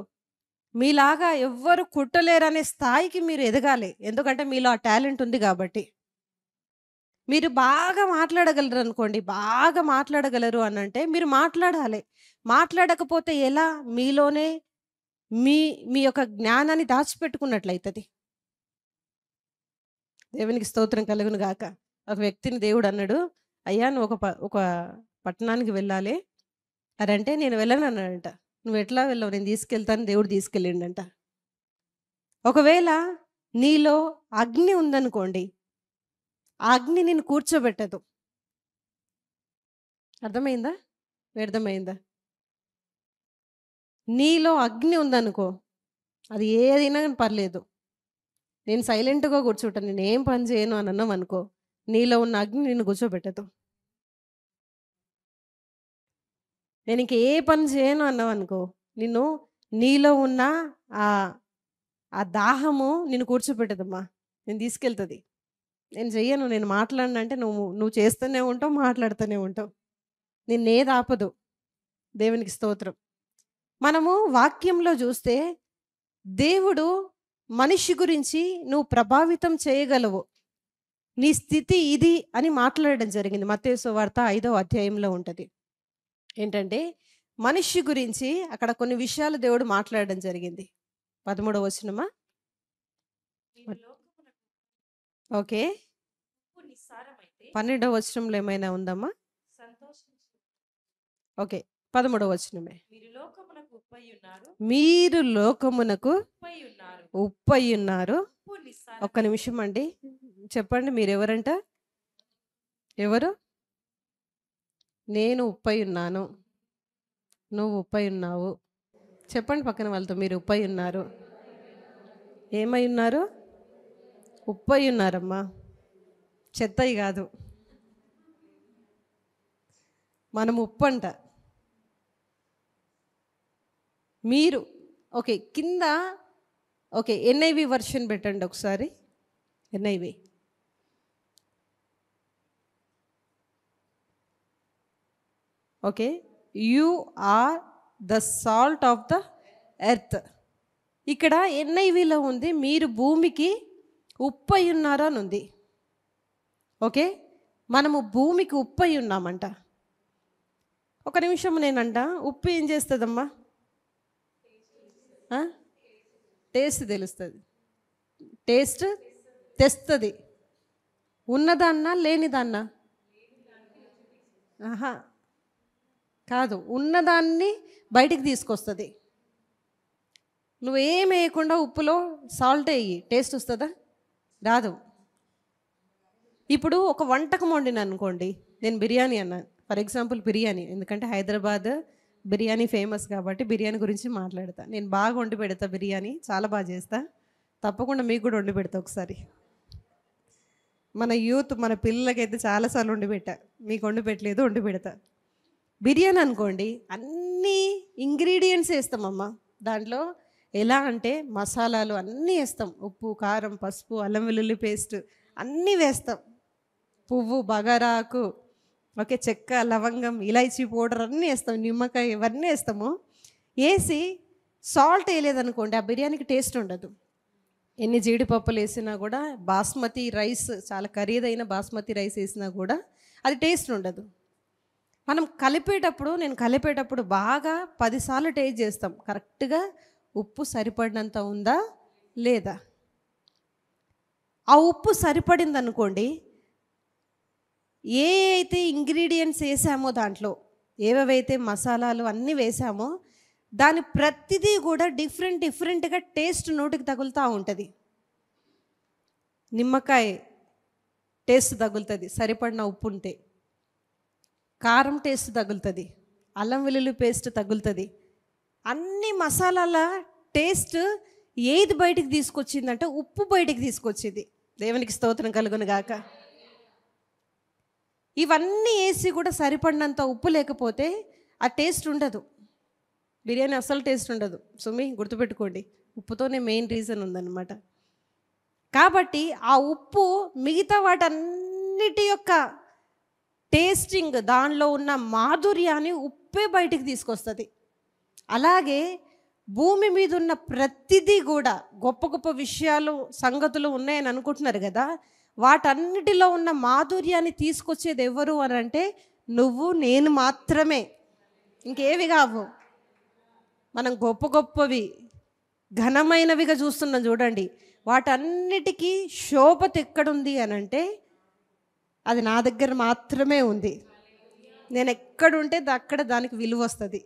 [SPEAKER 1] మీలాగా ఎవ్వరు కుట్టలేరనే స్థాయికి మీరు ఎదగాలి. ఎందుకంటే మీలో ఆ టాలెంట్ ఉంది కాబట్టి. మీరు బాగా మాట్లాడగలరు అనుకోండి, బాగా మాట్లాడగలరు అని అంటే మీరు మాట్లాడాలి. మాట్లాడకపోతే ఎలా? మీలోనే మీ మీ యొక్క జ్ఞానాన్ని దాచిపెట్టుకున్నట్లయితుంది. దేవునికి స్తోత్రం కలుగును గాక. ఒక వ్యక్తిని దేవుడు అన్నాడు, అయ్యా నువ్వు ఒక పట్టణానికి వెళ్ళాలి అని అంటే, నేను వెళ్ళను అన్నాడంట. నువ్వు ఎట్లా వెళ్ళవు? నేను తీసుకెళ్తాను. దేవుడు తీసుకెళ్ళిండంట. ఒకవేళ నీలో అగ్ని ఉందనుకోండి, ఆ అగ్ని నేను కూర్చోబెట్టదు. అర్థమైందా? వ్యర్థమైందా? నీలో అగ్ని ఉందనుకో, అది ఏదైనా పర్లేదు, నేను సైలెంట్గా కూర్చుంటాను, నేను ఏం పని చేయను అని అన్నాం అనుకో, నీలో ఉన్న అగ్ని నిన్ను కూర్చోబెట్టదు. నేను ఇంక ఏ పని చేయను అన్నావు అనుకో, నీలో ఉన్న ఆ దాహము నిన్ను కూర్చోబెట్టదమ్మా, నేను తీసుకెళ్తుంది. నేను చెయ్యను, నేను మాట్లాడినంటే నువ్వు చేస్తూనే ఉంటావు, మాట్లాడుతూనే ఉంటావు, నిన్నేది ఆపదు. దేవునికి స్తోత్రం. మనము వాక్యంలో చూస్తే దేవుడు మనిషి గురించి నువ్వు ప్రభావితం చేయగలవు, నీ స్థితి ఇది అని మాట్లాడడం జరిగింది. మత్తయి సువార్త 5వ అధ్యాయంలో ఉంటుంది. ఏంటంటే మనిషి గురించి అక్కడ కొన్ని విషయాలు దేవుడు మాట్లాడడం జరిగింది. 13వ వచనమా? ఓకే, 12వ వచనంలో ఏమైనా ఉందమ్మా? ఓకే, 13వ వచనమే. మీరు లోకమునకు ఉప్పయ్యున్నారు. ఒక్క నిమిషం అండి, చెప్పండి మీరు ఎవరంట? ఎవరు? నేను ఉప్పై ఉన్నాను, నువ్వు ఉప్పై ఉన్నావు. చెప్పండి పక్కన వాళ్ళతో, మీరు ఉప్పై ఉన్నారు. ఏమై ఉన్నారు? ఉప్పై ఉన్నారమ్మా, చెత్తయి కాదు. మనం ఉప్పు అంట. మీరు ఓకే, కింద ఓకే ఎన్ఐవి వర్షన్ పెట్టండి ఒకసారి. NIV okay, you are the salt of the earth. ఇక్కడ ఎన్ఐవిలో ఉంది మీరు భూమికి ఉప్పై ఉన్నారు అని ఉంది. ఓకే, మనము భూమికి ఉప్పై ఉన్నామంట. ఒక నిమిషం, నేనంట ఉప్పు ఏం చేస్తుందమ్మా? టేస్ట్ తెలుస్తుంది, టేస్ట్ తెస్తుంది. ఉన్నదాన్నా లేనిదాన్నా? ఆహా కాదు, ఉన్నదాన్ని బయటికి తీసుకొస్తుంది. నువ్వేం వేయకుండా ఉప్పులో సాల్ట్ వేయి, టేస్ట్ వస్తుందా? రాదు. ఇప్పుడు ఒక వంటకం వండిన అనుకోండి, నేను బిర్యానీ అన్నాను ఫర్ ఎగ్జాంపుల్, బిర్యానీ, ఎందుకంటే హైదరాబాద్ బిర్యానీ ఫేమస్ కాబట్టి బిర్యానీ గురించి మాట్లాడతా. నేను బాగా వండి పెడతా బిర్యానీ, చాలా బాగా చేస్తా. తప్పకుండా మీకు కూడా వండి పెడతా ఒకసారి. మన యూత్ మన పిల్లలకైతే చాలాసార్లు వండి పెట్టా, మీకు వండి పెట్టలేదు, వండి పెడతా. బిర్యానీ అనుకోండి, అన్ని ఇంగ్రీడియంట్స్ వేస్తామమ్మా దాంట్లో. ఎలా అంటే మసాలాలు అన్నీ వేస్తాం, ఉప్పు, కారం, పసుపు, అల్లం వెల్లుల్లి పేస్ట్ అన్నీ వేస్తాం, పువ్వు, బగారాకు, ఓకే, చెక్క, లవంగం, ఇలాచీ పౌడర్ అన్నీ వేస్తాం, నిమ్మకాయ ఇవన్నీ వేస్తాము. వేసి సాల్ట్ వేయలేదనుకోండి ఆ బిర్యానీకి టేస్ట్ ఉండదు. ఎన్ని జీడిపప్పులు వేసినా కూడా, బాస్మతి రైస్, చాలా ఖరీదైన బాస్మతి రైస్ వేసినా కూడా అది టేస్ట్ ఉండదు. మనం నేను కలిపేటప్పుడు బాగా 10 సార్లు టేస్ట్ చేస్తాం, కరెక్ట్గా ఉప్పు సరిపడినంత ఉందా లేదా. ఆ ఉప్పు సరిపడింది అనుకోండి, ఏ అయితే ఇంగ్రీడియంట్స్ వేసామో దాంట్లో, ఏవేవైతే మసాలాలు అన్నీ వేసామో దాని ప్రతిదీ కూడా డిఫరెంట్గా టేస్ట్ నోటికి తగులుతూ ఉంటుంది. నిమ్మకాయ టేస్ట్ తగులుతుంది సరిపడిన ఉప్పు ఉంటే, కారం టేస్ట్ తగులుతుంది, అల్లం వెల్లుల్లి పేస్ట్ తగులుతుంది. అన్ని మసాలాల టేస్ట్ ఏది బయటికి తీసుకొచ్చిందంటే ఉప్పు బయటికి తీసుకొచ్చింది. దేవునికి స్తోత్రం కలుగును గాక. ఇవన్నీ వేసి కూడా సరిపడినంత ఉప్పు లేకపోతే ఆ టేస్ట్ ఉండదు, బిర్యానీ అస్సలు టేస్ట్ ఉండదు. సుమి గుర్తుపెట్టుకోండి, ఉప్పుతోనే మెయిన్ రీజన్ ఉందన్నమాట. కాబట్టి ఆ ఉప్పు మిగతా వాటన్నిటి యొక్క టేస్టింగ్, దానిలో ఉన్న మాధుర్యాన్ని ఉప్పే బయటికి తీసుకొస్తుంది. అలాగే భూమి మీద ఉన్న ప్రతిదీ కూడా గొప్ప గొప్ప విషయాలు, సంగతులు ఉన్నాయని అనుకుంటున్నారు కదా, వాటన్నిటిలో ఉన్న మాధుర్యాన్ని తీసుకొచ్చేది ఎవరు అని అంటే నువ్వు, నేను మాత్రమే, ఇంకేవి కావు. మనం గొప్ప గొప్పవి ఘనమైనవిగా చూస్తున్నాం చూడండి, వాటన్నిటికీ శోభత ఎక్కడుంది అని అంటే అది నా దగ్గర మాత్రమే ఉంది. నేను ఎక్కడుంటే అక్కడ దానికి విలువ వస్తుంది.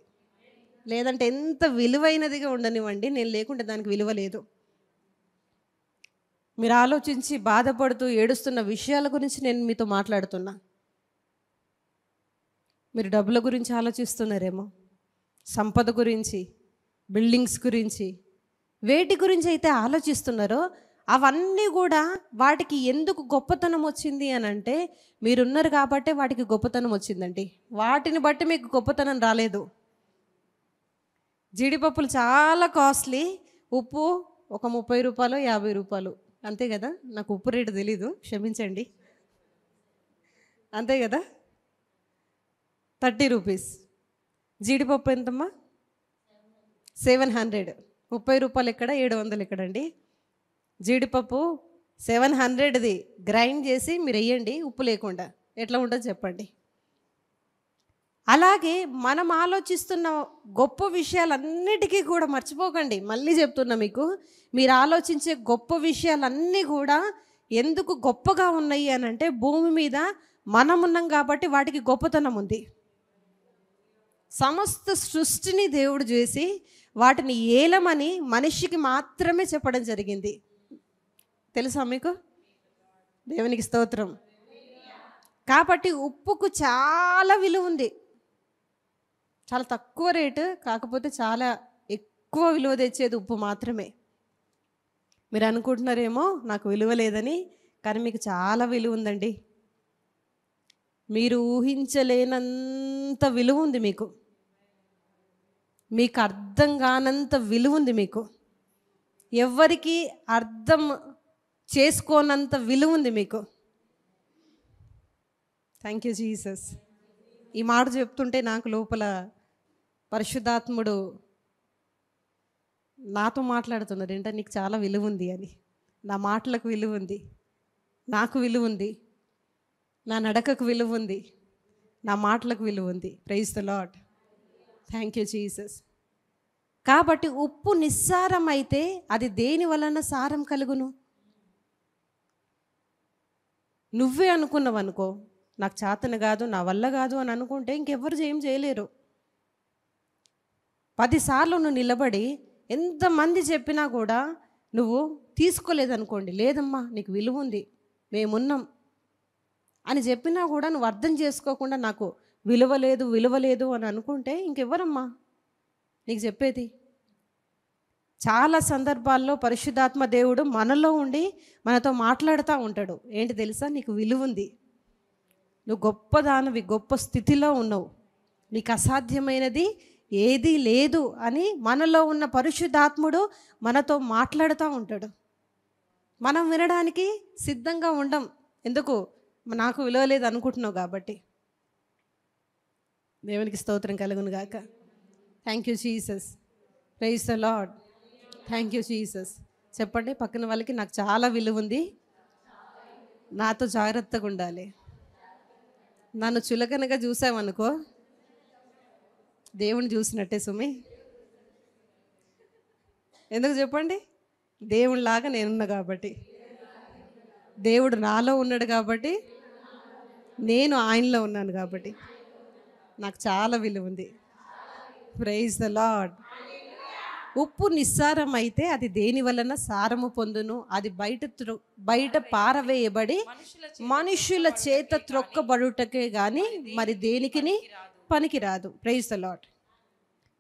[SPEAKER 1] లేదంటే ఎంత విలువైనదిగా ఉండనివ్వండి, నేను లేకుంటే దానికి విలువ లేదు. మీరు ఆలోచించి బాధపడుతూ ఏడుస్తున్న విషయాల గురించి నేను మీతో మాట్లాడుతున్నా. మీరు డబ్బుల గురించి ఆలోచిస్తున్నారేమో, సంపద గురించి, బిల్డింగ్స్ గురించి, వేటి గురించి అయితే ఆలోచిస్తున్నారో అవన్నీ కూడా వాటికి ఎందుకు గొప్పతనం వచ్చింది అని అంటే మీరున్నారు కాబట్టే వాటికి గొప్పతనం వచ్చిందండి. వాటిని బట్టి మీకు గొప్పతనం రాలేదు. జీడిపప్పులు చాలా కాస్ట్లీ, ఉప్పు ఒక 30 రూపాయలు 50 రూపాయలు అంతే కదా. నాకు ఉప్పు రేటు తెలీదు, క్షమించండి. అంతే కదా, 30 రూపీస్. జీడిపప్పు ఎంతమ్మా? 700. 30 రూపాయలు ఎక్కడ, 700 ఎక్కడండి. జీడిపప్పు 700ది గ్రైండ్ చేసి మీరు వేయండి ఉప్పు లేకుండా, ఎట్లా ఉంటుందో చెప్పండి. అలాగే మనం ఆలోచిస్తున్న గొప్ప విషయాలన్నిటికీ కూడా మర్చిపోకండి, మళ్ళీ చెప్తున్నా మీకు, మీరు ఆలోచించే గొప్ప విషయాలన్నీ కూడా ఎందుకు గొప్పగా ఉన్నాయి అని అంటే భూమి మీద మనం ఉన్నాం కాబట్టి వాటికి గొప్పతనం ఉంది. సమస్త సృష్టిని దేవుడు చేసి వాటిని ఏలమని మనిషికి మాత్రమే చెప్పడం జరిగింది. తెలుసా మీకు? దేవునికి స్తోత్రం. కాబట్టి ఉప్పుకు చాలా విలువ ఉంది. చాలా తక్కువ రేటు, కాకపోతే చాలా ఎక్కువ విలువ తెచ్చేది ఉప్పు మాత్రమే. మీరు అనుకుంటున్నారేమో నాకు విలువ లేదని, కానీ మీకు చాలా విలువ ఉందండి. మీరు ఊహించలేనంత విలువ ఉంది మీకు. మీకు అర్థం కానంత విలువ ఉంది మీకు. ఎవరికి అర్థం చేసుకోనంత విలువ ఉంది మీకు. Thank you Jesus. ఈ మాట చెప్తుంటే నాకు లోపల పరిశుద్ధాత్ముడు నాతో మాట్లాడుతున్నారు, ఏంటంటే నీకు చాలా విలువ ఉంది అని. నా మాటలకు విలువ ఉంది, నాకు విలువ ఉంది, నా నడకకు విలువ ఉంది, నా మాటలకు విలువ ఉంది. Praise the lord. Thank you Jesus. కాబట్టి ఉప్పు నిస్సారం అయితే అది దేని వలన సారం కలుగును? నువ్వే అనుకున్నావు అనుకో, నాకు చేతన కాదు, నా వల్ల కాదు అని అనుకుంటే ఇంకెవ్వరు ఏం చేయలేరు. 10 సార్లు నువ్వు నిలబడి ఎంతమంది చెప్పినా కూడా నువ్వు తీసుకోలేదనుకోండి, లేదమ్మా నీకు విలువ ఉంది, మేమున్నాం అని చెప్పినా కూడా నువ్వు అర్థం చేసుకోకుండా నాకు విలువ లేదు విలువ లేదు అని అనుకుంటే ఇంకెవ్వరమ్మా నీకు చెప్పేది? చాలా సందర్భాల్లో పరిశుద్ధాత్మ దేవుడు మనలో ఉండి మనతో మాట్లాడుతూ ఉంటాడు. ఏంటి తెలుసా? నీకు విలువ ఉంది, నువ్వు గొప్పదానివి, గొప్ప స్థితిలో ఉన్నావు, నీకు అసాధ్యమైనది ఏదీ లేదు అని మనలో ఉన్న పరిశుద్ధాత్ముడు మనతో మాట్లాడుతూ ఉంటాడు. మనం వినడానికి సిద్ధంగా ఉండం. ఎందుకు? నాకు విలువ లేదు అనుకుంటున్నావు కాబట్టి. దేవునికి స్తోత్రం కలుగును గాక. Thank you Jesus. Praise the lord. Thank you Jesus. చెప్పండి పక్కన వాళ్ళకి, నాకు చాలా విలువ ఉంది, నాతో జాగ్రత్తగా ఉండాలి. నన్ను చులకనగా చూసామనుకో దేవుని చూసినట్టే సుమి. ఎందుకు చెప్పండి? దేవునిలాగా నేనున్నా కాబట్టి, దేవుడు నాలో ఉన్నాడు కాబట్టి, నేను ఆయనలో ఉన్నాను కాబట్టి నాకు చాలా విలువ ఉంది. Praise the lord. ఉప్పు నిస్సారం అయితే అది దేని వలన సారము పొందును? అది బయట పారవేయబడి మనుషుల చేత త్రొక్కబడుటకే కానీ మరి దేనికిని పనికిరాదు. Praise the lord.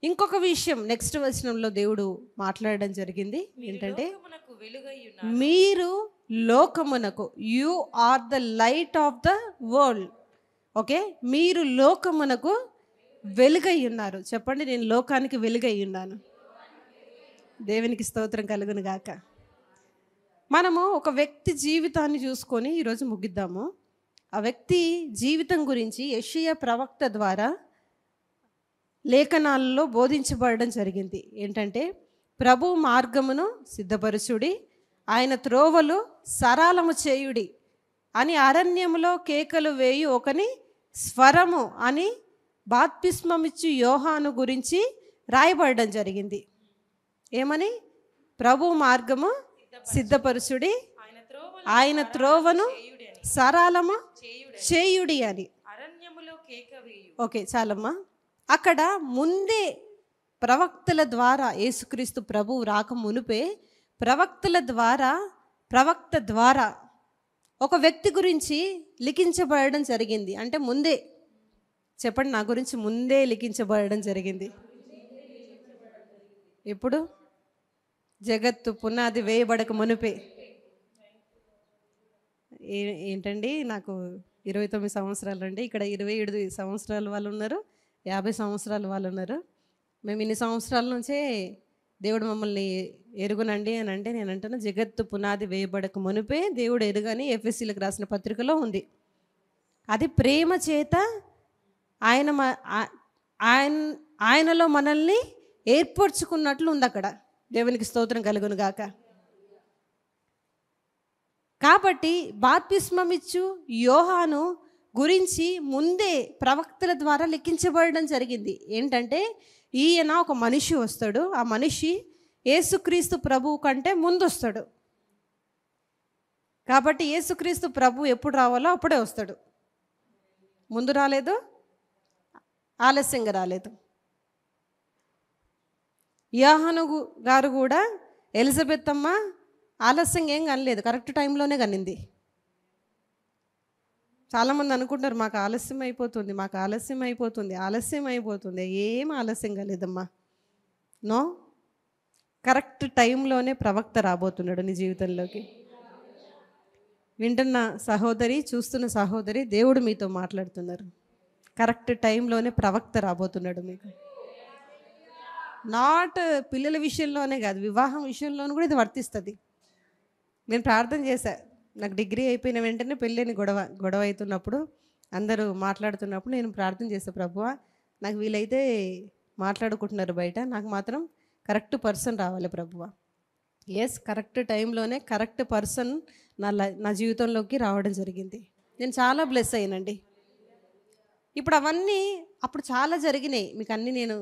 [SPEAKER 1] ఇంకొక విషయం నెక్స్ట్ వచనంలో దేవుడు మాట్లాడడం జరిగింది. ఏంటంటే, మీరు లోకమునకు, you are the light of the world. Okay, మీరు లోకమునకు వెలుగై ఉన్నారు. చెప్పండి, నేను లోకానికి వెలుగై ఉన్నాను. దేవునికి స్తోత్రం కలుగును గాక. మనము ఒక వ్యక్తి జీవితాన్ని చూసుకొని ఈరోజు ముగిద్దాము. ఆ వ్యక్తి జీవితం గురించి యెషయా ప్రవక్త ద్వారా లేఖనాలలో బోధించబడడం జరిగింది. ఏంటంటే, ప్రభు మార్గమును సిద్ధపరచుడి, ఆయన త్రోవలు సరళము చేయుడి అని అరణ్యములో కేకలు వేయి ఒకని స్వరము అని బాప్తిస్మమిచ్చు యోహాను గురించి రాయబడడం జరిగింది. ఏమని? ప్రభు మార్గము సిద్ధపరచుడి, ఆయన త్రోవను సరళము చేయుడి అని. ఓకే, చాలమ్మా. అక్కడ ముందే ప్రవక్తల ద్వారా, యేసుక్రీస్తు ప్రభువు రాక మునుపే ప్రవక్త ద్వారా ఒక వ్యక్తి గురించి లిఖించబడడం జరిగింది. అంటే ముందే, చెప్పండి, నా గురించి ముందే లిఖించబడడం జరిగింది. ఎప్పుడు? జగత్తు పునాది వేయబడక మునుపే. ఏంటండి, నాకు 29 సంవత్సరాలు అండి. ఇక్కడ 27 సంవత్సరాల వాళ్ళు ఉన్నారు, 50 సంవత్సరాల వాళ్ళు ఉన్నారు. మేము ఇన్ని సంవత్సరాల నుంచే దేవుడు మమ్మల్ని ఎరుగునండి అని అంటే, నేను అంటున్నా, జగత్తు పునాది వేయబడక మునిపే దేవుడు ఎరుగని ఎఫెసీలకు రాసిన పత్రికలో ఉంది. అది ప్రేమ చేత ఆయనలో మనల్ని ఏర్పరచుకున్నట్లు ఉంది అక్కడ. దేవునికి స్తోత్రం కలుగును గాక. కాబట్టి బాప్తిస్మమిచ్చు యోహాను గురించి ముందే ప్రవక్తల ద్వారా లిఖించబడడం జరిగింది. ఏంటంటే, ఈయన ఒక మనిషి వస్తాడు, ఆ మనిషి యేసుక్రీస్తు ప్రభువు కంటే ముందు వస్తాడు. కాబట్టి యేసుక్రీస్తు ప్రభు ఎప్పుడు రావాలో అప్పుడే వస్తాడు. ముందు రాలేదు, ఆలస్యంగా రాలేదు. యోహాను గారు కూడా ఎలిజబెత్ అమ్మ ఆలస్యంగా ఏం కనలేదు, కరెక్ట్ టైంలోనే కనింది. చాలామంది అనుకుంటారు, మాకు ఆలస్యం అయిపోతుంది, మాకు ఆలస్యం అయిపోతుంది, ఆలస్యం అయిపోతుంది. ఏం ఆలస్యం కాలేదమ్మా. నో, కరెక్ట్ టైంలోనే ప్రవక్త రాబోతున్నాడు నీ జీవితంలోకి. వింటున్న సహోదరి, చూస్తున్న సహోదరి, దేవుడు మీతో మాట్లాడుతున్నారు. కరెక్ట్ టైంలోనే ప్రవక్త రాబోతున్నాడు మీకు. నాట్ పిల్లల విషయంలోనే కాదు, వివాహం విషయంలోనూ కూడా ఇది వర్తిస్తుంది. నేను ప్రార్థన చేశాను, నాకు డిగ్రీ అయిపోయిన వెంటనే పెళ్ళిని గొడవ అవుతున్నప్పుడు, అందరూ మాట్లాడుతున్నప్పుడు నేను ప్రార్థన చేశాను, ప్రభువా, నాకు వీలైతే మాట్లాడుకుంటున్నారు బయట, నాకు మాత్రం కరెక్ట్ పర్సన్ రావాలి ప్రభువా. ఎస్, కరెక్ట్ టైంలోనే కరెక్ట్ పర్సన్ నా జీవితంలోకి రావడం జరిగింది. నేను చాలా బ్లెస్ అయ్యానండి. ఇప్పుడు అవన్నీ అప్పుడు చాలా జరిగినాయి, మీకు అన్నీ నేను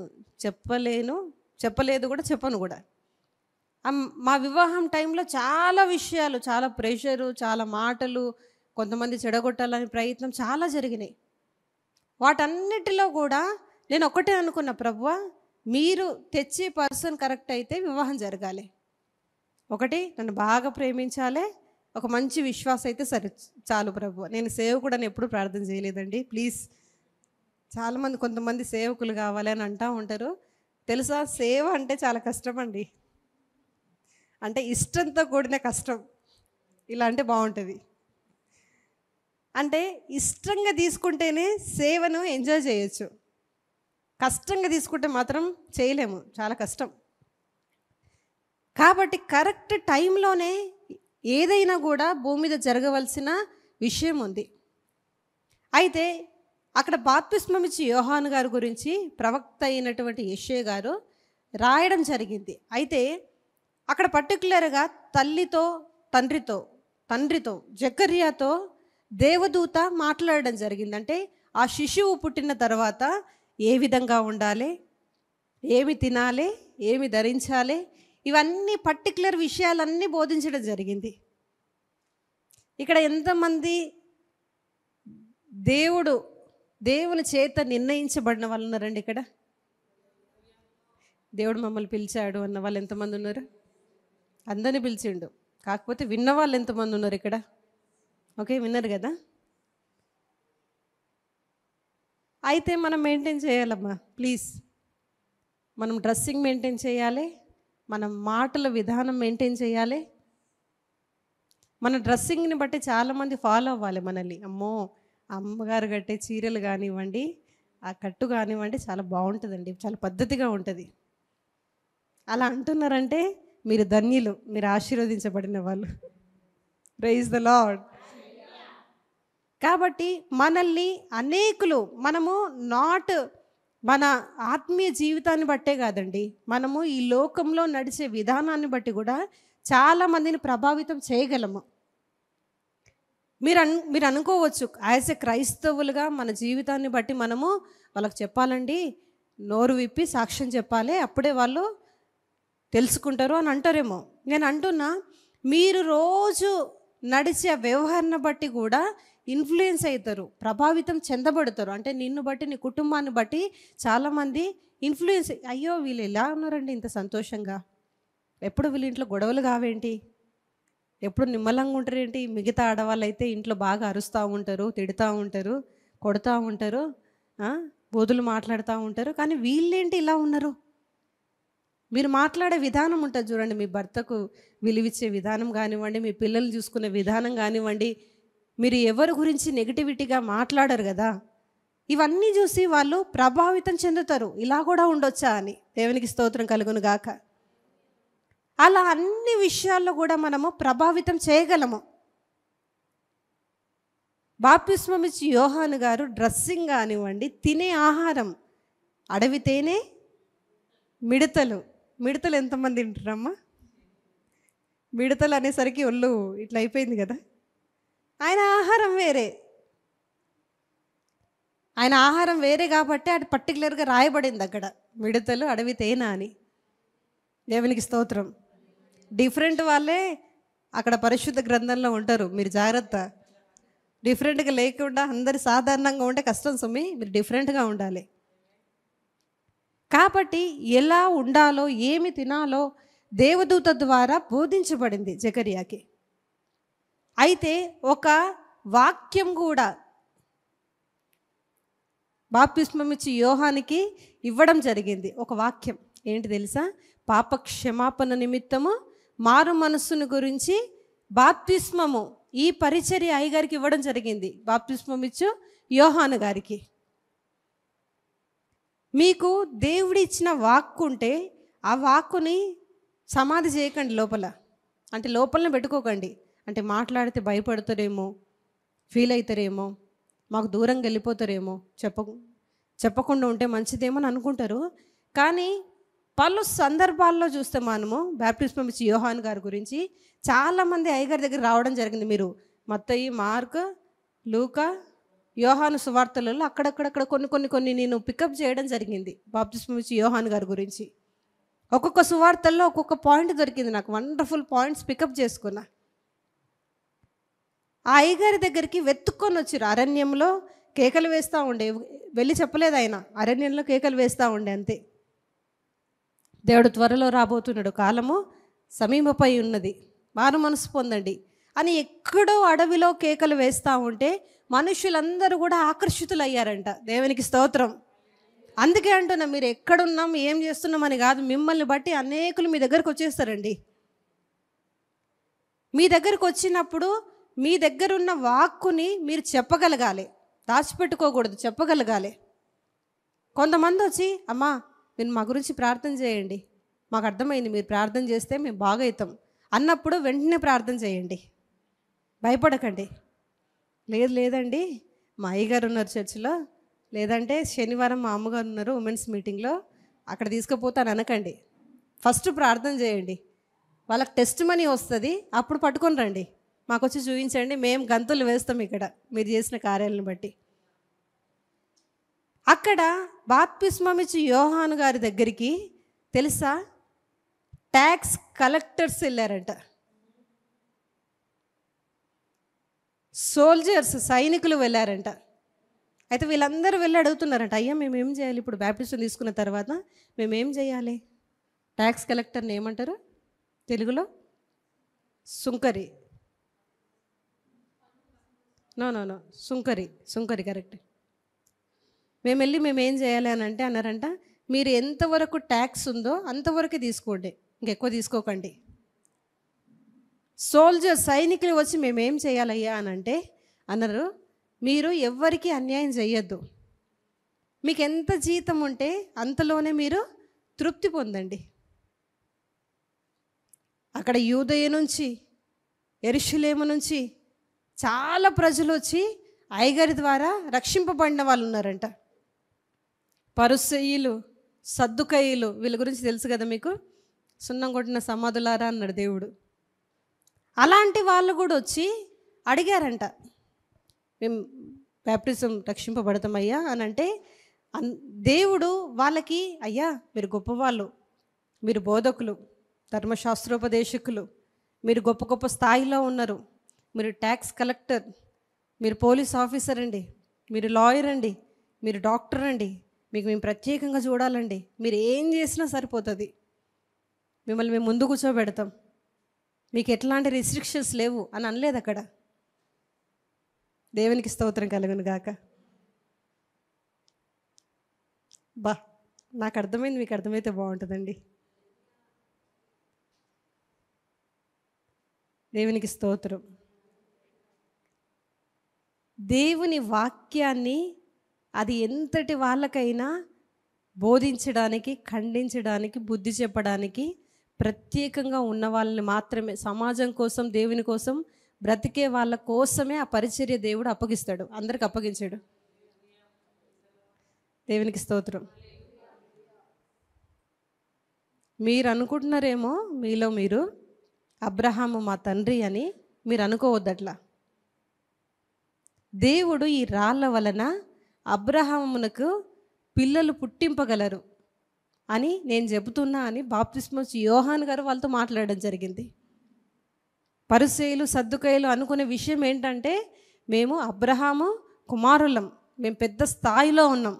[SPEAKER 1] చెప్పలేదు కూడా, చెప్పను కూడా. మా వివాహం టైంలో చాలా విషయాలు, చాలా ప్రెషరు, చాలా మాటలు, కొంతమంది చెడగొట్టాలని ప్రయత్నం చాలా జరిగినాయి. వాటన్నిటిలో కూడా నేను ఒకటే అనుకున్న, ప్రభువా, మీరు తెచ్చే పర్సన్ కరెక్ట్ అయితే వివాహం జరగాలి. ఒకటి, నన్ను బాగా ప్రేమించాలి, ఒక మంచి విశ్వాసం అయితే సరే చాలు ప్రభువా. నేను సేవకుడని ఎప్పుడు ప్రార్థన చేయలేదండి, ప్లీజ్ చాలామంది కొంతమంది సేవకులు కావాలి అని అంటూ ఉంటారు. తెలుసా, సేవ అంటే చాలా కష్టం అండి. అంటే ఇష్టంతో కూడిన కష్టం. ఇలా అంటే బాగుంటుంది. అంటే ఇష్టంగా తీసుకుంటేనే సేవను ఎంజాయ్ చేయొచ్చు. కష్టంగా తీసుకుంటే మాత్రం చేయలేము, చాలా కష్టం. కాబట్టి కరెక్ట్ టైంలోనే ఏదైనా కూడా భూమి మీద జరగవలసిన విషయం ఉంది. అయితే అక్కడ బాప్తిస్మం ఇచ్చి యోహాను గారి గురించి ప్రవక్త అయినటువంటి యెషయా గారు రాయడం జరిగింది. అయితే అక్కడ పర్టికులర్గా తల్లితో తండ్రితో జకర్యాతో దేవదూత మాట్లాడడం జరిగింది. అంటే ఆ శిశువు పుట్టిన తర్వాత ఏ విధంగా ఉండాలి, ఏమి తినాలి, ఏమి ధరించాలి, ఇవన్నీ పర్టికులర్ విషయాలన్నీ బోధించడం జరిగింది. ఇక్కడ ఎంతమంది దేవుని చేత నిర్ణయించబడిన వాళ్ళు ఉన్నారండి? ఇక్కడ దేవుడు మమ్మల్ని పిలిచాడు అన్న వాళ్ళు ఎంతమంది ఉన్నారు? అందరినీ పిలిచిండు. కాకపోతే విన్న వాళ్ళు ఎంతమంది ఉన్నారు ఇక్కడ? ఓకే, విన్నారు కదా. అయితే మనం మెయింటైన్ చేయాలమ్మా, ప్లీజ్. మనం డ్రెస్సింగ్ మెయింటైన్ చేయాలి, మనం మాటల విధానం మెయింటైన్ చేయాలి. మన డ్రెస్సింగ్ని బట్టి చాలామంది ఫాలో అవ్వాలి మనల్ని. అమ్మో, అమ్మగారు కట్టే చీరలు కానివ్వండి, ఆ కట్టు కానివ్వండి, చాలా బాగుంటుందండి, చాలా పద్ధతిగా ఉంటుంది. అలా అంటున్నారంటే మీరు ధన్యులు, మీరు ఆశీర్వదించబడిన వాళ్ళు. Praise the lord. కాబట్టి మనల్ని అనేకులు, మనము మన ఆత్మీయ జీవితాన్ని బట్టే కాదండి, మనము ఈ లోకంలో నడిచే విధానాన్ని బట్టి కూడా చాలామందిని ప్రభావితం చేయగలము. మీరు అనుకోవచ్చు, యాజ్ ఎ క్రైస్తవులుగా మన జీవితాన్ని బట్టి మనము వాళ్ళకి చెప్పాలండి, నోరు విప్పి సాక్ష్యం చెప్పాలి, అప్పుడే వాళ్ళు తెలుసుకుంటారు అని అంటారేమో. నేను అంటున్నా, మీరు రోజు నడిచే వ్యవహారాన్ని బట్టి కూడా ఇన్ఫ్లుయెన్స్ అవుతారు, ప్రభావితం చెందబడతారు. అంటే నిన్ను బట్టి, నీ కుటుంబాన్ని బట్టి చాలామంది ఇన్ఫ్లుయెన్స్, అయ్యో వీళ్ళు ఎలా ఉన్నారండి ఇంత సంతోషంగా, ఎప్పుడు వీళ్ళ ఇంట్లో గొడవలు కావేంటి, ఎప్పుడు నిమ్మలంగా ఉంటారు ఏంటి. మిగతా ఆడవాళ్ళు అయితే ఇంట్లో బాగా అరుస్తూ ఉంటారు, తిడుతూ ఉంటారు, కొడుతూ ఉంటారు, బోధులు మాట్లాడుతూ ఉంటారు. కానీ వీళ్ళేంటి ఇలా ఉన్నారు? మీరు మాట్లాడే విధానం ఉంటుంది చూడండి, మీ భర్తకు విలువిచ్చే విధానం కానివ్వండి, మీ పిల్లలు చూసుకునే విధానం కానివ్వండి, మీరు ఎవరి గురించి నెగిటివిటీగా మాట్లాడరు కదా. ఇవన్నీ చూసి వాళ్ళు ప్రభావితం చెందుతారు, ఇలా కూడా ఉండొచ్చా అని. దేవునికి స్తోత్రం కలుగును గాక. అలా అన్ని విషయాల్లో కూడా మనము ప్రభావితం చేయగలము. బాప్తిస్మం ఇచ్చి యోహాను గారు డ్రెస్సింగ్ కానివ్వండి, తినే ఆహారం, అడవి తేనె, మిడతలు ఎంతమంది తింటారమ్మా? మిడతలు అనేసరికి ఒళ్ళు ఇట్లా అయిపోయింది కదా. ఆయన ఆహారం వేరే కాబట్టి అది పర్టికులర్గా రాయబడింది అక్కడ, మిడతలు, అడవి తేనె అని. దేవునికి స్తోత్రం. డిఫరెంట్ వాళ్ళే అక్కడ పరిశుద్ధ గ్రంథంలో ఉంటారు, మీరు జాగ్రత్త. డిఫరెంట్గా లేకుండా అందరు సాధారణంగా ఉంటే కష్టం సుమి, మీరు డిఫరెంట్గా ఉండాలి. కాబట్టి ఎలా ఉండాలో, ఏమి తినాలో దేవదూత ద్వారా బోధించబడింది జకర్యాకి. అయితే ఒక వాక్యం కూడా బాప్తిస్మం ఇచ్చి యోహానికి ఇవ్వడం జరిగింది. ఒక వాక్యం ఏంటి తెలుసా? పాప క్షమాపణ నిమిత్తము మారు మనస్సును గురించి బాప్తిస్మము, ఈ పరిచర్య అయ్యగారికి ఇవ్వడం జరిగింది, బాప్తిస్మం ఇచ్చు యోహాను గారికి. మీకు దేవుడి ఇచ్చిన వాక్కు ఉంటే ఆ వాక్కుని సమాధి చేయకండి లోపల, అంటే లోపలనే పెట్టుకోకండి. అంటే మాట్లాడితే భయపడతారేమో, ఫీల్ అవుతారేమో, మాకు దూరంగా వెళ్ళిపోతారేమో, చెప్పకుండా ఉంటే మంచిదేమో అని అనుకుంటారు. కానీ పలు సందర్భాల్లో చూస్తే మనము బాప్తిస్మం ఇచ్చి యోహాను గారి గురించి చాలామంది అయ్యగారి దగ్గర రావడం జరిగింది. మీరు మత్తయి, మార్కు, లూకా, యోహాను సువార్తలలో అక్కడక్కడక్కడ కొన్ని నేను పికప్ చేయడం జరిగింది బాప్తిస్మం ఇచ్చి యోహాను గారి గురించి. ఒక్కొక్క సువార్తల్లో ఒక్కొక్క పాయింట్ దొరికింది నాకు, వండర్ఫుల్ పాయింట్స్ పికప్ చేసుకున్నా. ఆ అయ్యగారి దగ్గరికి వెతుక్కొని వచ్చారు. అరణ్యంలో కేకలు వేస్తూ ఉండే, వెళ్ళి చెప్పలేదు ఆయన, అరణ్యంలో కేకలు వేస్తూ ఉండే అంతే. దేవుడు త్వరలో రాబోతున్నాడు, కాలము సమీపపై ఉన్నది, మారు మనసు పొందండి. అని ఎక్కడో అడవిలో కేకలు వేస్తూ ఉంటే మనుషులందరూ కూడా ఆకర్షితులయ్యారంట. దేవునికి స్తోత్రం. అందుకే అంటున్నా, మీరు ఎక్కడున్నాం ఏం చేస్తున్నాం అని కాదు, మిమ్మల్ని బట్టి అనేకులు మీ దగ్గరకు వచ్చేస్తారండి. మీ దగ్గరకు వచ్చినప్పుడు మీ దగ్గర ఉన్న వాక్కుని మీరు చెప్పగలగాలి, దాచిపెట్టుకోకూడదు, చెప్పగలగాలి. కొంతమంది వచ్చి, అమ్మా మీరు మా గురించి ప్రార్థన చేయండి, మాకు అర్థమైంది మీరు ప్రార్థన చేస్తే మేము బాగవుతాం అన్నప్పుడు వెంటనే ప్రార్థన చేయండి, భయపడకండి. లేదండి మా అయ్యగారు ఉన్నారు చర్చిలో, లేదంటే శనివారం మా అమ్మగారు ఉన్నారు ఉమెన్స్ మీటింగ్లో, అక్కడ తీసుకుపోతాను అనకండి. ఫస్ట్ ప్రార్థన చేయండి, వాళ్ళకి టెస్ట్ మనీ వస్తుంది, అప్పుడు పట్టుకొని రండి, మాకు వచ్చి చూపించండి, మేము గంతులు వేస్తాం ఇక్కడ మీరు చేసిన కార్యాలను బట్టి. అక్కడ బాప్తిస్మమిచ్చి యోహాను గారి దగ్గరికి తెలుసా ట్యాక్స్ కలెక్టర్స్ వెళ్ళారంట, సోల్జర్స్ సైనికులు వెళ్ళారంట. అయితే వీళ్ళందరూ వెళ్ళి అడుగుతున్నారంట, అయ్యా మేమేం చేయాలి ఇప్పుడు బాప్టిజం తీసుకున్న తర్వాత, మేమేం చేయాలి? ట్యాక్స్ కలెక్టర్ని ఏమంటారు తెలుగులో? సుంకరి. నో సుంకరి కరెక్ట్. మేమేం చేయాలి అని అంటే అన్నారంట, మీరు ఎంతవరకు ట్యాక్స్ ఉందో అంతవరకే తీసుకోండి, ఇంకెక్కువ తీసుకోకండి. సోల్జర్ సైనికులు వచ్చి మేమేం చేయాలయ్యా అని అంటే అన్నారు, మీరు ఎవ్వరికి అన్యాయం చేయొద్దు, మీకు ఎంత జీతం ఉంటే అంతలోనే మీరు తృప్తి పొందండి. అక్కడ యూదయ నుంచి యెరూషలేము నుంచి చాలా ప్రజలు వచ్చి అయ్యగారి ద్వారా రక్షింపబడిన వాళ్ళు ఉన్నారంట. పరిసయ్యులు, సద్దుకయ్యులు, వీళ్ళ గురించి తెలుసు కదా మీకు, సున్నం కొట్టిన సమాధులారా అన్నాడు దేవుడు. అలాంటి వాళ్ళు కూడా వచ్చి అడిగారంట, మేము బాప్టిజం రక్షింపబడతామయ్యా అని అంటే దేవుడు వాళ్ళకి, అయ్యా మీరు గొప్పవాళ్ళు, మీరు బోధకులు, ధర్మశాస్త్రోపదేశకులు, మీరు గొప్ప గొప్ప స్థాయిలో ఉన్నారు, మీరు ట్యాక్స్ కలెక్టర్, మీరు పోలీస్ ఆఫీసర్ అండి, మీరు లాయర్ అండి, మీరు డాక్టర్ అండి, మీకు మేము ప్రత్యేకంగా చూడాలండి, మీరు ఏం చేసినా సరిపోతుంది, మిమ్మల్ని మేము ముందు కూర్చోబెడతాం, మీకు ఎట్లాంటి రిస్ట్రిక్షన్స్ లేవు అని అనలేదు అక్కడ. దేవునికి స్తోత్రం కలుగును గాక. నాకు అర్థమైంది, మీకు అర్థమైతే బాగుంటుందండి. దేవునికి స్తోత్రం. దేవుని వాక్యాన్ని అది ఎంతటి వాళ్ళకైనా బోధించడానికి, ఖండించడానికి, బుద్ధి చెప్పడానికి ప్రత్యేకంగా ఉన్న వాళ్ళని మాత్రమే, సమాజం కోసం, దేవుని కోసం బ్రతికే వాళ్ళ కోసమే ఆ పరిచర్య దేవుడు అప్పగిస్తాడు, అందరికి అప్పగించాడు. దేవునికి స్తోత్రం. మీరు అనుకుంటున్నారేమో మీలో మీరు, అబ్రహాము మా తండ్రి అని మీరు అనుకోవద్దట్లా. దేవుడు ఈ రాళ్ళ వలన అబ్రహామునకు పిల్లలు పుట్టింపగలరు అని నేను చెబుతున్నా అని బాప్తిస్మం యోహాను గారు వాళ్ళతో మాట్లాడడం జరిగింది. పరిసయ్యులు, సద్దుకయ్యులు అనుకునే విషయం ఏంటంటే, మేము అబ్రహాము కుమారులం, మేము పెద్ద స్థాయిలో ఉన్నాం.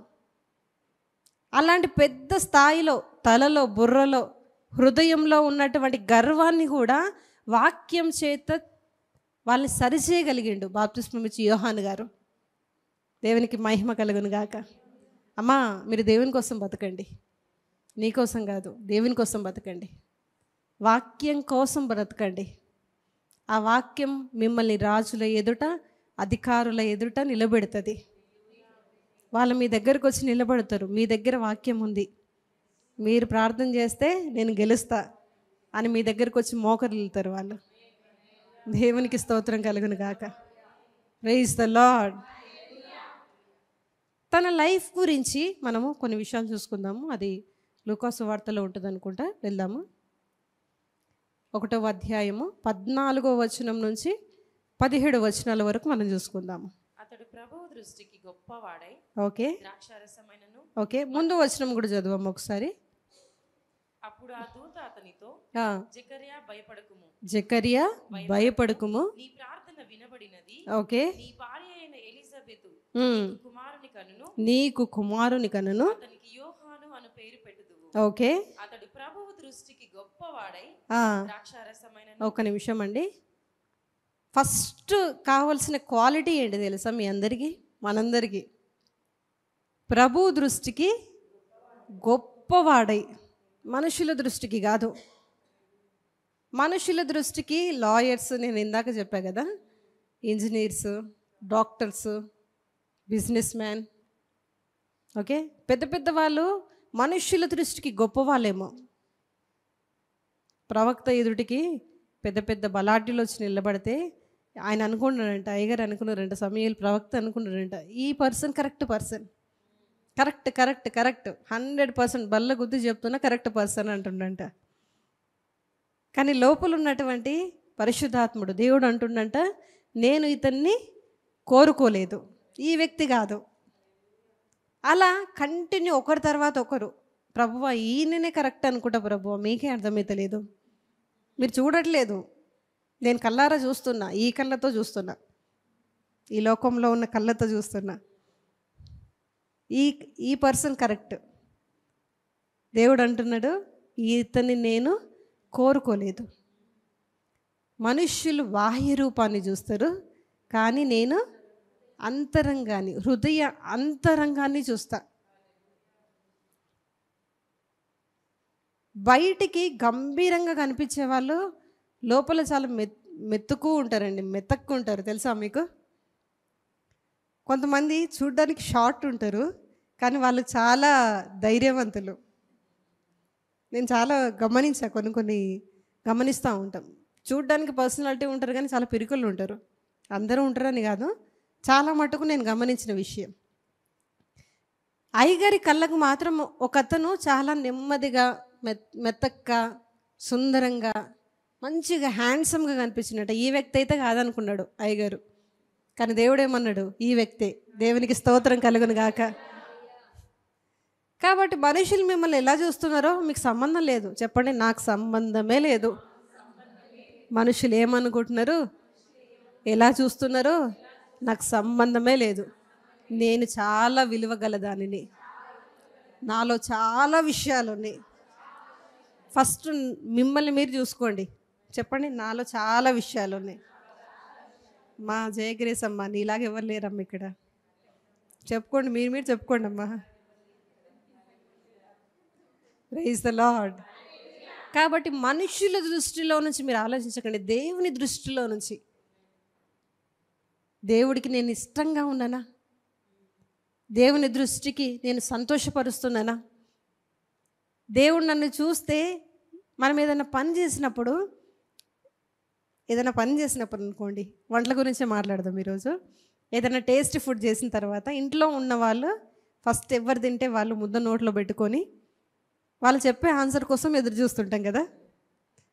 [SPEAKER 1] అలాంటి పెద్ద స్థాయిలో తలలో, బుర్రలో, హృదయంలో ఉన్నటువంటి గర్వాన్ని కూడా వాక్యం చేత వాళ్ళని సరిచేయగలిగిండు బాప్తిస్మం ఇచ్చి యోహాను గారు. దేవునికి మహిమ కలుగును గాక. అమ్మా మీరు దేవుని కోసం బతకండి, నీకోసం కాదు, దేవుని కోసం బతకండి, వాక్యం కోసం బ్రతకండి. ఆ వాక్యం మిమ్మల్ని రాజుల ఎదుట, అధికారుల ఎదుట నిలబెడుతుంది. వాళ్ళు మీ దగ్గరకు వచ్చి నిలబడతారు, మీ దగ్గర వాక్యం ఉంది, మీరు ప్రార్థన చేస్తే నేను గెలుస్తా అని మీ దగ్గరకు వచ్చి మోకరిల్లుతారు వాళ్ళు. దేవునికి స్తోత్రం కలుగును గాక. Praise the lord. తన లైఫ్ గురించి మనము కొన్ని విషయాలు చూసుకుందాము. అది లూకాసు వార్తలో ఉంటుంది అనుకుంటా. వెళ్దాము. 1వ అధ్యాయము 14వ వచనం నుంచి 17 వచనాల వరకు మనం చూసుకుందాము.
[SPEAKER 2] అతడు ప్రభువు దృష్టికి గొప్పవాడై,
[SPEAKER 1] ఓకే,
[SPEAKER 2] ద్రాక్షారసమైనను,
[SPEAKER 1] ఓకే, ముందు వచనం కూడా చదువమ్మ ఒకసారి.
[SPEAKER 2] అప్పుడు ఆ దూత అతనితో,
[SPEAKER 1] జకరియా భయపడకుము,
[SPEAKER 2] నీ ప్రార్థన వినబడినది,
[SPEAKER 1] ఓకే,
[SPEAKER 2] నీ భార్య అయిన ఎలిజబెతు
[SPEAKER 1] నీకు కుమారుని కనును,
[SPEAKER 2] అతనికి యోహాను అను పేరు పెట్టుదువు.
[SPEAKER 1] ఓకే,
[SPEAKER 2] అతడు ప్రభువు దృష్టికి గొప్పవాడై, ద్రాక్షారసమైనను.
[SPEAKER 1] ఒక నిమిషం అండి. ఫస్ట్ కావలసిన క్వాలిటీ ఏంటి తెలుసా మీ అందరికీ, మనందరికీ? ప్రభు దృష్టికి గొప్పవాడై, మనుషుల దృష్టికి కాదు. మనుషుల దృష్టికి లాయర్స్, నేను ఇందాక చెప్పా కదా, engineers, doctors, business man, okay, పెద్ద పెద్ద వాళ్ళు మనుషుల దృష్టికి గొప్ప వాళ్ళేమో. ప్రవక్త ఎదుటికి పెద్ద పెద్ద బలాఢ్యులు వచ్చి నిలబడితే ఆయన అనుకున్నాడంట, అయ్యగారు అనుకున్నారంట, సమూయేలు ప్రవక్త అనుకున్నాడంట, ఈ person correct person, correct correct correct 100% బల్ల గుద్ది చెప్తున్నా కరెక్ట్ పర్సన్ అంటుండంట. కానీ లోపల ఉన్నటువంటి పరిశుద్ధాత్ముడు దేవుడు అంటుండంట, నేను ఇతన్ని కోరుకోలేదు, ఈ వ్యక్తి కాదు. అలా కంటిన్యూ ఒకరి తర్వాత ఒకరు, ప్రభువా ఈయననే కరెక్ట్ అనుకుంటా, ప్రభువా మీకే అర్థమైతలేదు, మీరు చూడట్లేదు, నేను కళ్ళారా చూస్తున్నా, ఈ కళ్ళతో చూస్తున్నా, ఈ లోకంలో ఉన్న కళ్ళతో చూస్తున్నా, ఈ పర్సన్ కరెక్ట్. దేవుడు అంటున్నాడు, ఇతన్ని నేను కోరుకోలేదు. మనుష్యులు బాహ్య రూపాన్ని చూస్తారు, కానీ నేను అంతరంగాన్ని, హృదయ అంతరంగాన్ని చూస్తా. బయటికి గంభీరంగా కనిపించే వాళ్ళు లోపల చాలా మెత్తుకు ఉంటారండి, మెత్తక్కు ఉంటారు. తెలుసా మీకు? కొంతమంది చూడ్డానికి షార్ట్ ఉంటారు, కానీ వాళ్ళు చాలా ధైర్యవంతులు. నేను చాలా గమనించా, కొన్ని గమనిస్తూ ఉంటాం. చూడ్డానికి పర్సనాలిటీ ఉంటారు, కానీ చాలా పిరికలు ఉంటారు. అందరూ ఉంటారని కాదు, చాలా మటుకు నేను గమనించిన విషయం. అయ్యగారి కళ్ళకు మాత్రం ఒకతను చాలా నెమ్మదిగా, మెత్తక్క, సుందరంగా, మంచిగా, హ్యాండ్సమ్గా కనిపించినట్ట. ఈ వ్యక్తి అయితే కాదనుకున్నాడు అయ్యగారు, కానీ దేవుడు ఏమన్నాడు, ఈ వ్యక్తే, దేవునికి స్తోత్రం కలుగును గాక. కాబట్టి మనుషులు మిమ్మల్ని ఎలా చూస్తున్నారో మీకు సంబంధం లేదు. చెప్పండి, నాకు సంబంధమే లేదు. మనుషులు ఏమనుకుంటున్నారు, ఎలా చూస్తున్నారో నాకు సంబంధమే లేదు. నేను చాలా విలువ గల దానిని, నాలో చాలా విషయాలు ఉన్నాయి. ఫస్ట్ మిమ్మల్ని మీరు చూసుకోండి. చెప్పండి, నాలో చాలా విషయాలు ఉన్నాయి. మా జయగ్రేస్ అమ్మ, నీలాగా ఎవరు లేరమ్మ ఇక్కడ. చెప్పుకోండి, మీరు చెప్పుకోండి అమ్మా. Praise the lord. కాబట్టి మనుషుల దృష్టిలో నుంచి మీరు ఆలోచించకండి, దేవుని దృష్టిలో నుంచి. దేవుడికి నేను ఇష్టంగా ఉన్నానా? దేవుని దృష్టికి నేను సంతోషపరుస్తున్నానా? దేవుడు నన్ను చూస్తే, మనం ఏదైనా పని చేసినప్పుడు అనుకోండి, వంటల గురించే మాట్లాడదాం ఈరోజు. ఏదైనా టేస్టీ ఫుడ్ చేసిన తర్వాత ఇంట్లో ఉన్న వాళ్ళు ఫస్ట్ ఎవరు తింటే వాళ్ళు ముద్ద నోట్లో పెట్టుకొని వాళ్ళు చెప్పే ఆన్సర్ కోసం ఎదురు చూస్తుంటాం కదా.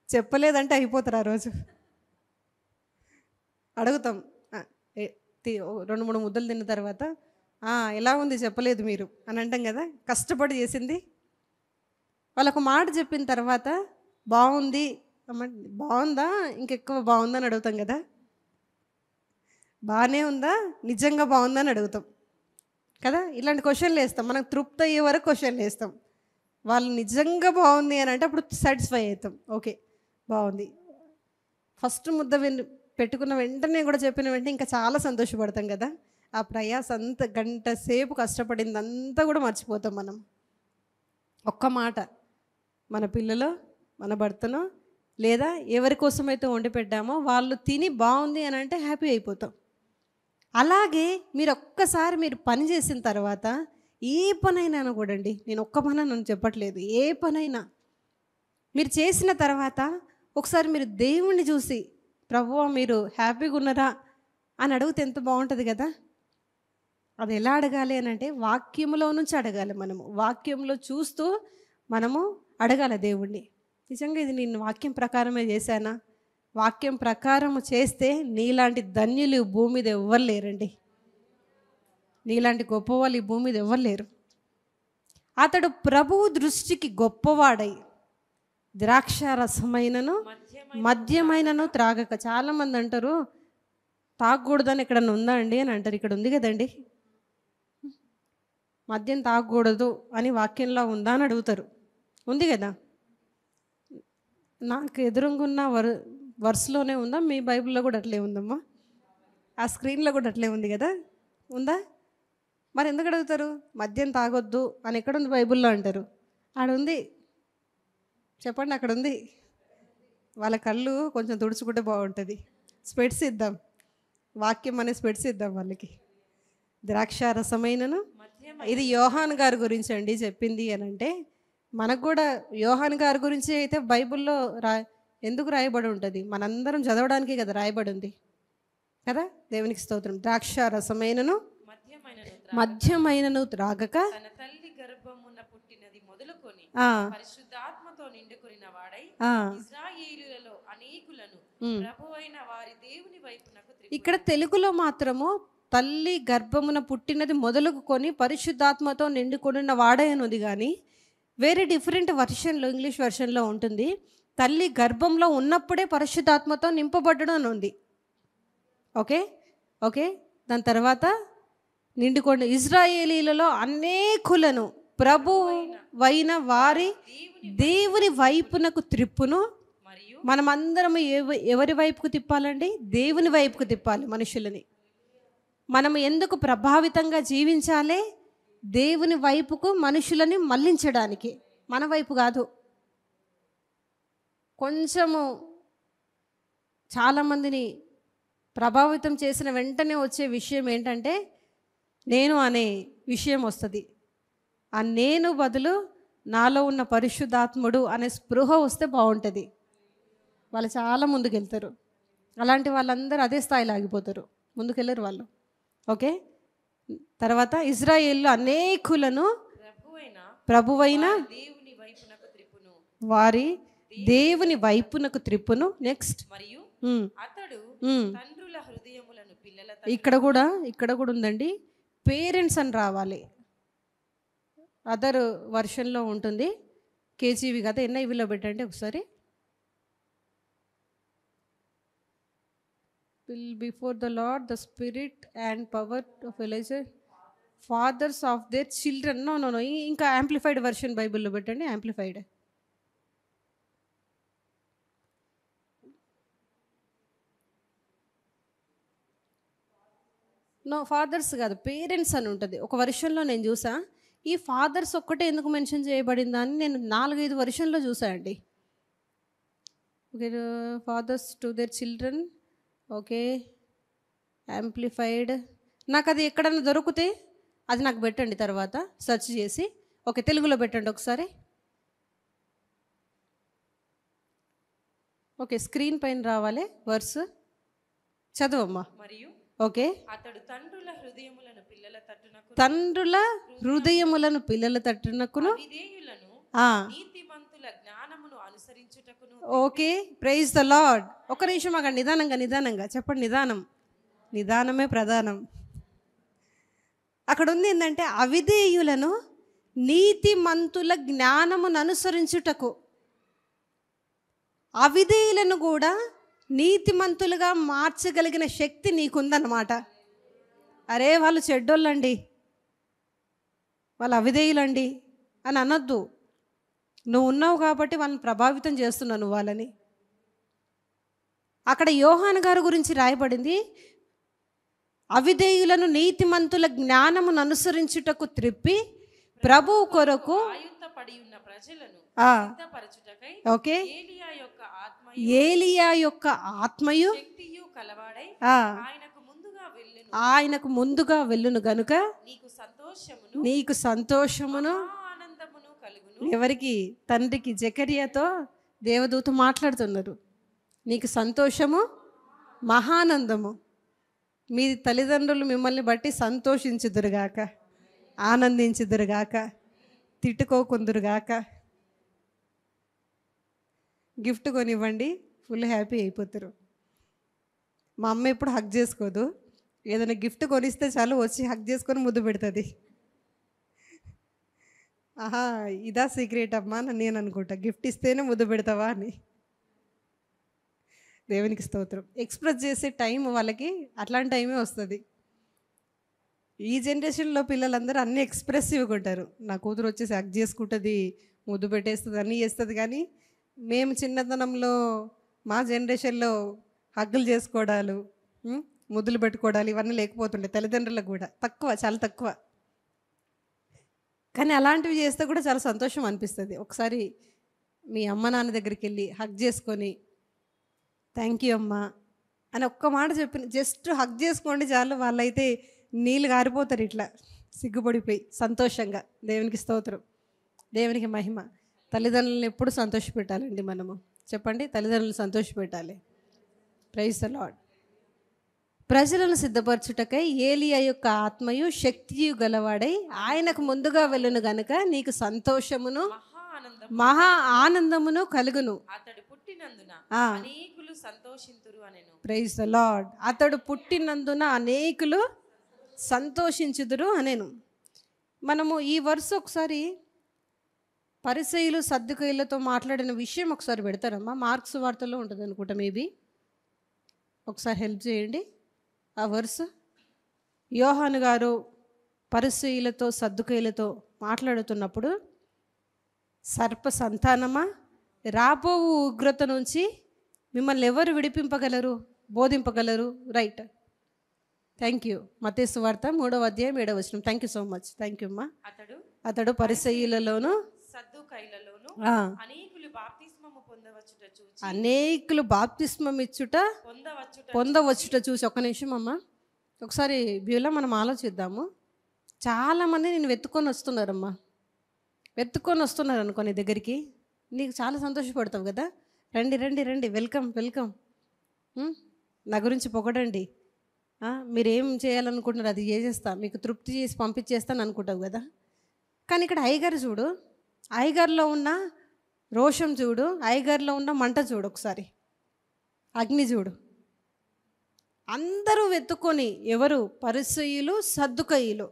[SPEAKER 1] చెప్పలేదంటే అయిపోతారు ఆ రోజు. అడుగుతాం, 2-3 ముద్దలు తిన్న తర్వాత ఎలా ఉంది చెప్పలేదు మీరు అని అంటాం కదా. కష్టపడి చేసింది వాళ్ళకు మాట చెప్పిన తర్వాత బాగుంది, బాగుందా, ఇంకెక్కువ బాగుందా అని అడుగుతాం కదా. బాగానే ఉందా, నిజంగా బాగుందా అని అడుగుతాం కదా. ఇలాంటి క్వశ్చన్లు వేస్తాం, మనకు తృప్తి అయ్యే వరకు క్వశ్చన్లు వేస్తాం. వాళ్ళు నిజంగా బాగుంది అని అంటే అప్పుడు సాటిస్ఫై అవుతాం, ఓకే బాగుంది. ఫస్ట్ ముద్ద పెట్టుకున్న వెంటనే కూడా చెప్పిన వెంటనే ఇంకా చాలా సంతోషపడతాం కదా. ఆ ప్రయాస అంతా, గంట సేపు కష్టపడింది అంతా కూడా మర్చిపోతాం మనం. ఒక్క మాట, మన పిల్లలు, మన భర్తను, లేదా ఎవరి కోసమైతే వండి పెట్టామో వాళ్ళు తిని బాగుంది అని అంటే హ్యాపీ అయిపోతాం. అలాగే మీరు ఒక్కసారి మీరు పని చేసిన తర్వాత, ఏ పనైనా కూడండి, నేను ఒక్క పని నన్ను చెప్పట్లేదు, ఏ పనైనా మీరు చేసిన తర్వాత ఒకసారి మీరు దేవుణ్ణి చూసి, ప్రభువా మీరు హ్యాపీగా ఉన్నారా అని అడిగితే ఎంత బాగుంటుంది కదా. అది ఎలా అడగాలి అని అంటే వాక్యంలో నుంచి అడగాలి. మనము వాక్యంలో చూస్తూ మనము అడగాలి దేవుణ్ణి, నిజంగా ఇది నేను వాక్యం ప్రకారమే చేశానా? వాక్యం ప్రకారం చేస్తే నీలాంటి ధన్యులు ఈ భూమి మీద ఎవ్వరు లేరండి. నీలాంటి గొప్పవాళ్ళు ఈ భూమి మీద ఎవ్వరు లేరు. అతడు ప్రభువు దృష్టికి గొప్పవాడై ద్రాక్ష రసమైనను మద్యమైనను త్రాగక. చాలామంది అంటారు తాగకూడదని ఎక్కడన్నా ఉందా అండి అని అంటారు. ఇక్కడ ఉంది కదండి, మద్యం తాగకూడదు అని వాక్యంలో ఉందా అని అడుగుతారు. ఉంది కదా. నాకు ఎదురుగున్న వర్స్లోనే ఉందా? మీ బైబిల్లో కూడా అట్లే ఉందమ్మా? ఆ స్క్రీన్లో కూడా అట్లే ఉంది కదా, ఉందా? మరి ఎందుకు అడుగుతారు? మద్యం తాగొద్దు అని ఎక్కడుంది బైబిల్లో అంటారు. ఆడ ఉంది, చెప్పండి, అక్కడ ఉంది. వాళ్ళ కళ్ళు కొంచెం తుడుచుకుంటే బాగుంటుంది. స్పెట్స్ ఇద్దాం, వాక్యం అనే స్పెట్స్ ఇద్దాం వాళ్ళకి. ద్రాక్షారసమైనను, ఇది యోహాన్ గారి గురించి అండి చెప్పింది అని అంటే, మనకు కూడా యోహాన్ గారి గురించి అయితే బైబిల్లో ఎందుకు రాయబడి ఉంటుంది? మనందరం చదవడానికి కదా రాయబడి ఉంది కదా. దేవునికి స్తోత్రం. ద్రాక్షారసమైనను మధ్యమైనను త్రాగక
[SPEAKER 2] తన తల్లి గర్భమున పుట్టినది మొదలుకొని
[SPEAKER 1] ఆ,
[SPEAKER 2] పరిశుద్ధాత్మతో నిండుకొనిన వాడై
[SPEAKER 1] ఆ.
[SPEAKER 2] ఇశ్రాయేలులలో అనేకులను ప్రభువైన వారి దేవుని వైపునకు
[SPEAKER 1] ఇక్కడ తెలుగులో మాత్రము తల్లి గర్భమున పుట్టినది మొదలుకొని పరిశుద్ధాత్మతో నిండుకొనిన వాడే అని ఉంది, కానీ వేరే డిఫరెంట్ వర్షన్లో, ఇంగ్లీష్ వర్షన్లో ఉంటుంది తల్లి గర్భంలో ఉన్నప్పుడే పరిశుద్ధాత్మతో నింపబడడం అని ఉంది. Okay okay. దాని తర్వాత నిండుకొని ఇశ్రాయేలీలలో అనేకులను ప్రభువైన వారి దేవుని వైపునకు త్రిప్పును.
[SPEAKER 2] మరియు
[SPEAKER 1] మనమందరం ఎవరి వైపుకు తిప్పాలండి? దేవుని వైపుకు తిప్పాలి మనుషులని. మనం ఎందుకు ప్రభావితంగా జీవించాలి? దేవుని వైపుకు మనుషులని మళ్ళించడానికి, మన వైపు కాదు. కొంచెము చాలామందిని ప్రభావితం చేసిన వెంటనే వచ్చే విషయం ఏంటంటే నేను అనే విషయం వస్తుంది. ఆ నేను బదులు నాలో ఉన్న పరిశుద్ధాత్ముడు అనే స్పృహ వస్తే బాగుంటుంది. వాళ్ళు చాలా ముందుకెళ్తారు. అలాంటి వాళ్ళందరూ అదే స్థాయిలో ఆగిపోతారు, ముందుకెళ్ళరు వాళ్ళు. ఓకే. తర్వాత ఇశ్రాయేలు అనేకులను ప్రభువైన
[SPEAKER 2] దేవుని వైపునకు త్రిప్పును.
[SPEAKER 1] వారి దేవుని వైపునకు త్రిప్పును. నెక్స్ట్
[SPEAKER 2] మరియు అతడు తండ్రుల హృదయములను పిల్లల
[SPEAKER 1] ఇక్కడ కూడా ఉందండి, పేరెంట్స్ అని రావాలి. అదర్ వర్షన్లో ఉంటుంది, కేజీవి కదా. ఎన్ఐవిలో పెట్టండి ఒకసారి. will before the Lord the spirit and power of Elijah, fathers of their children. No, ఇంకా యాంప్లిఫైడ్ వర్షన్ బైబిల్లో పెట్టండి, యాంప్లిఫైడ్. నో, ఫాదర్స్ కాదు, పేరెంట్స్ అని ఉంటుంది ఒక వర్షన్లో. నేను చూసా ఈ ఫాదర్స్ ఒక్కటే ఎందుకు మెన్షన్ చేయబడిందా అని నేను 4-5 వర్షన్లో చూసా అండి. Okay, fathers to their children. Okay, amplified. నాకు అది ఎక్కడన్నా దొరికితే అది నాకు పెట్టండి, తర్వాత సెర్చ్ చేసి. ఓకే, తెలుగులో పెట్టండి ఒకసారి. ఓకే, స్క్రీన్ పైన రావాలి వర్స్, చదవమ్మా.
[SPEAKER 2] మరియు
[SPEAKER 1] ఓకే,
[SPEAKER 2] అతడు తండ్రుల హృదయములను పిల్లల తట్టునకు విధేయులను నీతిమంతుల జ్ఞానమును అనుసరించుటకును.
[SPEAKER 1] Okay, praise the Lord. ఒక నిమిషం అక్కడ నిదానంగా చెప్పండి. నిదానమే ప్రధానం. అక్కడ ఉంది ఏంటంటే అవిధేయులను నీతిమంతుల జ్ఞానమును అనుసరించుటకు. అవిధేయులను కూడా నీతిమంతులుగా మార్చగలిగిన శక్తి నీకుందన్నమాట. అరే వాళ్ళు చెడ్డోళ్ళండి, వాళ్ళు అవిధేయులండి అని అనొద్దు. నువ్వు ఉన్నావు కాబట్టి వాళ్ళని ప్రభావితం చేస్తున్నావు నువ్వు వాళ్ళని. అక్కడ యోహాను గారి గురించి రాయబడింది, అవిధేయులను నీతిమంతుల జ్ఞానమును అనుసరించుటకు త్రిప్పి ప్రభువు కొరకు ఓకే ఏలియా యొక్క ఆత్మయు ఆయనకు ముందుగా వెళ్ళును గనుక నీకు సంతోషమును. ఎవరికి? తండ్రికి. జకరియాతో దేవదూత మాట్లాడుతున్నారు. నీకు సంతోషము, మహానందము. మీ తల్లిదండ్రులు మిమ్మల్ని బట్టి సంతోషించుదురుగాక, ఆనందించుదురుగాక, తిట్టుకోకుందురుగాక. గిఫ్ట్ కొనివ్వండి, ఫుల్ హ్యాపీ అయిపోతారు. మా అమ్మ ఎప్పుడు హగ్ చేసుకోదు, ఏదైనా గిఫ్ట్ కొనిస్తే చాలు వచ్చి హగ్ చేసుకొని ముద్దు పెడుతుంది. ఆహా, ఇదా సీక్రెట్ అమ్మా అని నేను అనుకుంటా, గిఫ్ట్ ఇస్తేనే ముద్దు పెడతావా అని. దేవునికి స్తోత్రం. ఎక్స్ప్రెస్ చేసే టైం వాళ్ళకి అట్లాంటి టైమే వస్తుంది. ఈ జనరేషన్లో పిల్లలందరూ అన్నీ ఎక్స్ప్రెసివ్గా ఉంటారు. నా కూతురు వచ్చేసి హగ్ చేసుకుంటుంది, ముద్దు పెట్టేస్తుంది, అన్నీ చేస్తుంది. కానీ మేము చిన్నతనంలో మా జనరేషన్లో హగ్గులు చేసుకోవడాలు, ముద్దులు పెట్టుకోవడాలు ఇవన్నీ లేకపోతుండే తల్లిదండ్రులకు కూడా. తక్కువ, చాలా తక్కువ. కానీ అలాంటివి చేస్తే కూడా చాలా సంతోషం అనిపిస్తుంది. ఒకసారి మీ అమ్మ నాన్న దగ్గరికి వెళ్ళి హగ్ చేసుకొని థ్యాంక్ యూ అమ్మా అని ఒక్క మాట చెప్పిన, జస్ట్ హగ్ చేసుకోండి చాలు. వాళ్ళైతే నీళ్ళు గారిపోతారు ఇట్లా సిగ్గుపడిపోయి సంతోషంగా. దేవునికి స్తోత్రం, దేవునికి మహిమ. తల్లిదండ్రులను ఎప్పుడు సంతోషపెట్టాలండి మనము, చెప్పండి. తల్లిదండ్రులను సంతోషపెట్టాలి. Praise the lord. ప్రజలను సిద్ధపరచుటకై ఏలియా యొక్క ఆత్మయు శక్తియు గలవాడై ఆయనకు ముందుగా వెళ్ళును గనుక నీకు సంతోషమును మహా ఆనందమును కలుగును.
[SPEAKER 2] అతడు పుట్టినందున అనేకులు సంతోషింతురు అనెను.
[SPEAKER 1] Praise the lord. అతడు పుట్టినందున అనేకులు సంతోషించుదురు అనేను. మనము ఈ వర్స్ ఒకసారి పరిసయ్యులు సద్దుకయ్యులతో మాట్లాడిన విషయం ఒకసారి పెడతారమ్మా. మార్క్స్ వార్తల్లో ఉంటుంది అనుకుంటా, మేబీ ఒకసారి హెల్ప్ చేయండి. ఆ వర్స్ యోహాను గారు పరిసయ్యులతో సద్దుకయ్యులతో మాట్లాడుతున్నప్పుడు, సర్ప సంతానమా, రాబో ఉగ్రత నుంచి మిమ్మల్ని ఎవరు విడిపింపగలరు, బోధింపగలరు. Right, thank you. మత్తయి సువార్త 3వ అధ్యాయం 7వ వచనం. Thank you so much. Thank you అమ్మా. అతడు పరిసయ్యులలోను
[SPEAKER 2] సద్దుకయ్యులలోను అనేకులు బాప్తిస్మము పొందవచ్చుట చూచి,
[SPEAKER 1] అనేకులు బాప్తిస్మం ఇచ్చుట పొందవచ్చుట చూసి. ఒక్క నిమిషం అమ్మా, ఒకసారి బ్యూలా మనం ఆలోచిద్దాము. చాలామంది నేను వెతుక్కొని వస్తున్నారమ్మా, వెతుక్కొని వస్తున్నారు అనుకో నీ దగ్గరికి. నీకు చాలా సంతోషపడతావు కదా. రండి రండి రండి, వెల్కమ్ వెల్కమ్, నా గురించి పొగడండి, మీరు ఏం చేయాలనుకుంటున్నారు అది చేసేస్తా, మీకు తృప్తి చేసి పంపించేస్తాను అనుకుంటావు కదా. కానీ ఇక్కడ అయ్యగారు చూడు, అయ్యగారిలో ఉన్న రోషం చూడు, అయ్యగారిలో ఉన్న మంట చూడు, ఒకసారి అగ్ని చూడు. అందరూ వెతుక్కొని, ఎవరు? పరిసయ్యులు సద్దుకయ్యులు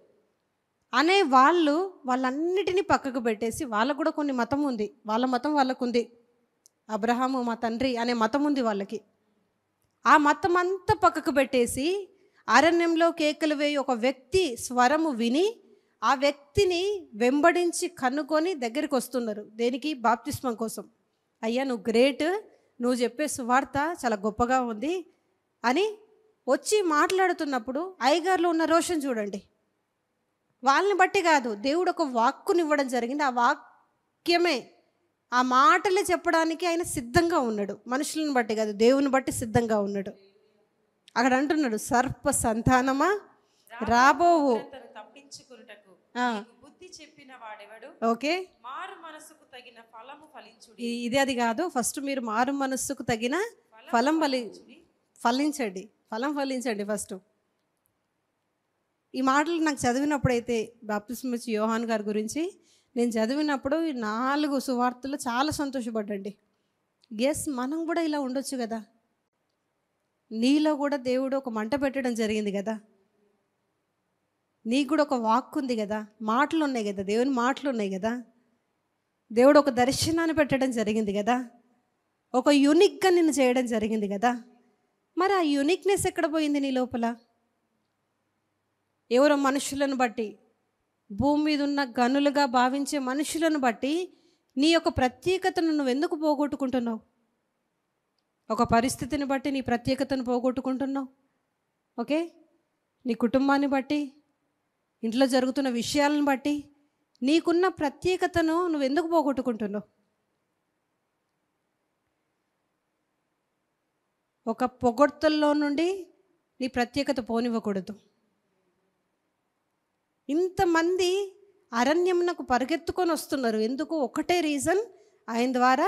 [SPEAKER 1] అనే వాళ్ళన్నిటినీ పక్కకు పెట్టేసి, వాళ్ళకు కూడా కొన్ని మతం ఉంది, వాళ్ళ మతం వాళ్ళకు ఉంది. అబ్రహాము మా తండ్రి అనే మతం ఉంది వాళ్ళకి. ఆ మతం అంతా పక్కకు పెట్టేసి అరణ్యంలో కేకలు వేయి ఒక వ్యక్తి స్వరము విని ఆ వ్యక్తిని వెంబడించి కనుక్కొని దగ్గరికి వస్తున్నారు. దేనికి? బాప్తిస్మం కోసం. అయ్యా నువ్వు గ్రేట్, నువ్వు చెప్పే సువార్త చాలా గొప్పగా ఉంది అని వచ్చి మాట్లాడుతున్నప్పుడు అయ్యగారిలో ఉన్న రోషం చూడండి. వాళ్ళని బట్టి కాదు, దేవుడు ఒక వాక్కునివ్వడం జరిగింది. ఆ వాక్యమే, ఆ మాటలే చెప్పడానికి ఆయన సిద్ధంగా ఉన్నాడు. మనుషులను బట్టి కాదు, దేవుని బట్టి సిద్ధంగా ఉన్నాడు. అక్కడ అంటున్నాడు, సర్ప సంతానమా రాబోవు
[SPEAKER 2] తప్పించుకొనుటకు బుద్ధి చెప్పిన వాడెవడు?
[SPEAKER 1] ఓకే,
[SPEAKER 2] మారు మనసుకు తగిన ఫలము ఫలించుడి.
[SPEAKER 1] ఇది అది కాదు, ఫస్ట్ మీరు మారు మనస్సుకు తగిన ఫలం ఫలించండి, ఫలం ఫలించండి ఫస్ట్. ఈ మాటలు నాకు చదివినప్పుడైతే బాప్తిస్మం ఇచ్చే యోహాన్ గారి గురించి నేను చదివినప్పుడు ఈ 4 సువార్తలు చాలా సంతోషపడ్డండి. ఎస్, మనం కూడా ఇలా ఉండొచ్చు కదా. నీలో కూడా దేవుడు ఒక మంట పెట్టడం జరిగింది కదా, నీకు కూడా ఒక వాక్ ఉంది కదా, మాటలు ఉన్నాయి కదా, దేవుని మాటలు ఉన్నాయి కదా, దేవుడు ఒక దర్శనాన్ని పెట్టడం జరిగింది కదా, ఒక యూనిక్గా నిన్ను చేయడం జరిగింది కదా. మరి ఆ యూనిక్నెస్ ఎక్కడ పోయింది నీ లోపల? ఎవరో మనుషులను బట్టి, భూమి మీద ఉన్న గనులుగా భావించే మనుషులను బట్టి నీ యొక్క ప్రత్యేకతను నువ్వు ఎందుకు పోగొట్టుకుంటున్నావు? ఒక పరిస్థితిని బట్టి నీ ప్రత్యేకతను పోగొట్టుకుంటున్నావు. ఓకే, నీ కుటుంబాన్ని బట్టి, ఇంట్లో జరుగుతున్న విషయాలను బట్టి నీకున్న ప్రత్యేకతను నువ్వు ఎందుకు పోగొట్టుకుంటున్నావు? ఒక పొగడ్తల్లో నుండి నీ ప్రత్యేకత పోనివ్వకూడదు. ఇంతమంది అరణ్యమునకు పరిగెత్తుకొని వస్తున్నారు ఎందుకు? ఒకటే రీజన్, ఆయన ద్వారా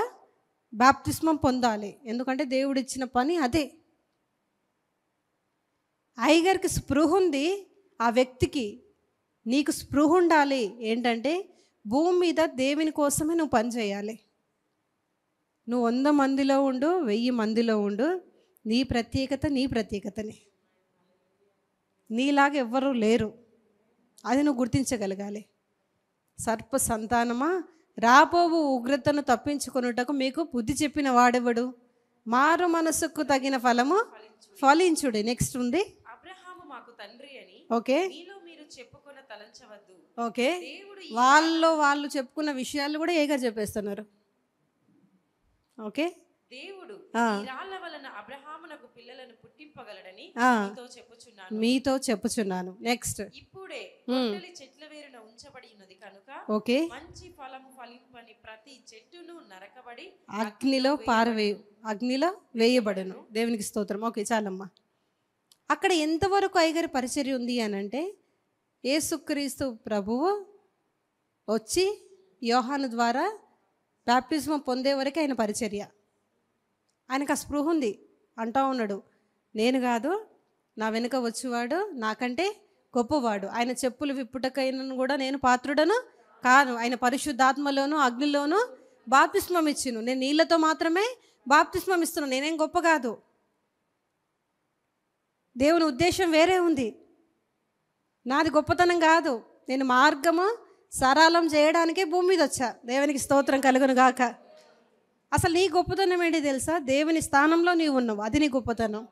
[SPEAKER 1] బాప్తిస్మం పొందాలి. ఎందుకంటే దేవుడు ఇచ్చిన పని అదే. అయ్యగారికి స్పృహ ఉంది, ఆ వ్యక్తికి. నీకు స్పృహ ఉండాలి. ఏంటంటే భూమి మీద దేవుని కోసమే నువ్వు పని చేయాలి. నువ్వు 100 మందిలో ఉండు, 1000 మందిలో ఉండు, నీ ప్రత్యేకత నీ ప్రత్యేకతనే. నీలాగా ఎవ్వరూ లేరు, అది నువ్వు గుర్తించగలగాలి. సర్ప సంతానమా రాబోవు ఉగ్రతను తప్పించుకొనుటకు మీకు బుద్ధి చెప్పిన వాడెవడు? మారు మనసుకు తగిన ఫలము ఫలించుడి. నెక్స్ట్ ఉంది,
[SPEAKER 2] అబ్రహాము మాకు తండ్రి అని
[SPEAKER 1] ఓకే
[SPEAKER 2] మీలో మీరు చెప్పుకొన తలంచవద్దు.
[SPEAKER 1] ఓకే, వాళ్ళు చెప్పుకున్న విషయాలు కూడా ఏగా చెప్పేస్తున్నారు. ఓకే,
[SPEAKER 2] దేవుడు
[SPEAKER 1] ఆ.
[SPEAKER 2] ఈ రాళ్ల వలన అబ్రహామునకు పిల్లలను పుట్టింపగలడని
[SPEAKER 1] ఆ.
[SPEAKER 2] మీతో చెప్పుచున్నాను.
[SPEAKER 1] మీతో చెప్పుచున్నాను. నెక్స్ట్.
[SPEAKER 2] ఇప్పుడే గొడ్డలి చెట్ల వేరున ఉంచబడి ఉన్నది కనుక
[SPEAKER 1] ఓకే.
[SPEAKER 2] మంచి ఫలము ఫలింపని ప్రతి చెట్టును నరకబడి
[SPEAKER 1] అగ్నిలో వేయబడును. దేవునికి స్తోత్రం. ఓకే, చాలమ్మా. అక్కడ ఎంతవరకు అయ్యగారి పరిచర్య ఉంది అని అంటే, యేసుక్రీస్తు ప్రభువు వచ్చి యోహాను ద్వారా బాప్టిజం పొందే వరకు ఆయన పరిచర్య. ఆయనకు ఆ స్పృహ ఉంది. అంటా ఉన్నాడు, నేను కాదు, నా వెనుక వచ్చేవాడు నాకంటే గొప్పవాడు. ఆయన చెప్పులు విప్పుటకైనను కూడా నేను పాత్రుడను కాదు. ఆయన పరిశుద్ధాత్మలోను అగ్నిలోను బాప్తిస్మం ఇచ్చును. నేను నీళ్ళతో మాత్రమే బాప్తిస్మం ఇస్తున్నాను. నేనేం గొప్ప కాదు. దేవుని ఉద్దేశం వేరే ఉంది. నాది గొప్పతనం కాదు. నేను మార్గము సరళం చేయడానికే భూమి మీద వచ్చా. దేవునికి స్తోత్రం కలుగును గాక. అసలు నీ గొప్పతనం ఏంటి తెలుసా? దేవుని స్థానంలో నీవు ఉన్నావు, అది నీ గొప్పతనం.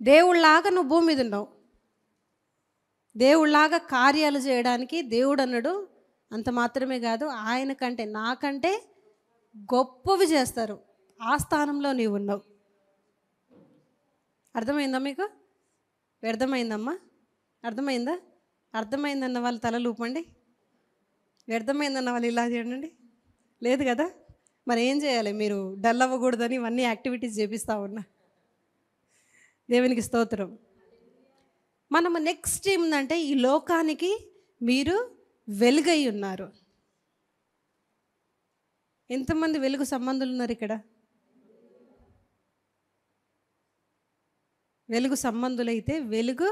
[SPEAKER 1] దేవుళ్ళలాగా నువ్వు భూమి మీద ఉన్నావు. దేవుళ్ళలాగా కార్యాలు చేయడానికి దేవుడు అన్నాడు. అంత మాత్రమే కాదు, ఆయన కంటే నాకంటే గొప్పవి చేస్తారు. ఆ స్థానంలో నీవు ఉన్నావు. అర్థమైందా మీకు? వ్యర్థమైందమ్మా? అర్థమైందా? అర్థమైందన్న వాళ్ళు తలలు ఊపండి. వ్యర్థమైందన్న వాళ్ళు ఇలా చేయండి. లేదు కదా? మరి ఏం చేయాలి? మీరు డల్ అవ్వకూడదని ఇవన్నీ యాక్టివిటీస్ చేపిస్తూ ఉన్నా. దేవునికి స్తోత్రం. మనము నెక్స్ట్ ఏముందంటే, ఈ లోకానికి మీరు వెలుగై ఉన్నారు. ఎంతమంది వెలుగు సంబంధులు ఉన్నారు ఇక్కడ? వెలుగు సంబంధులైతే వెలుగు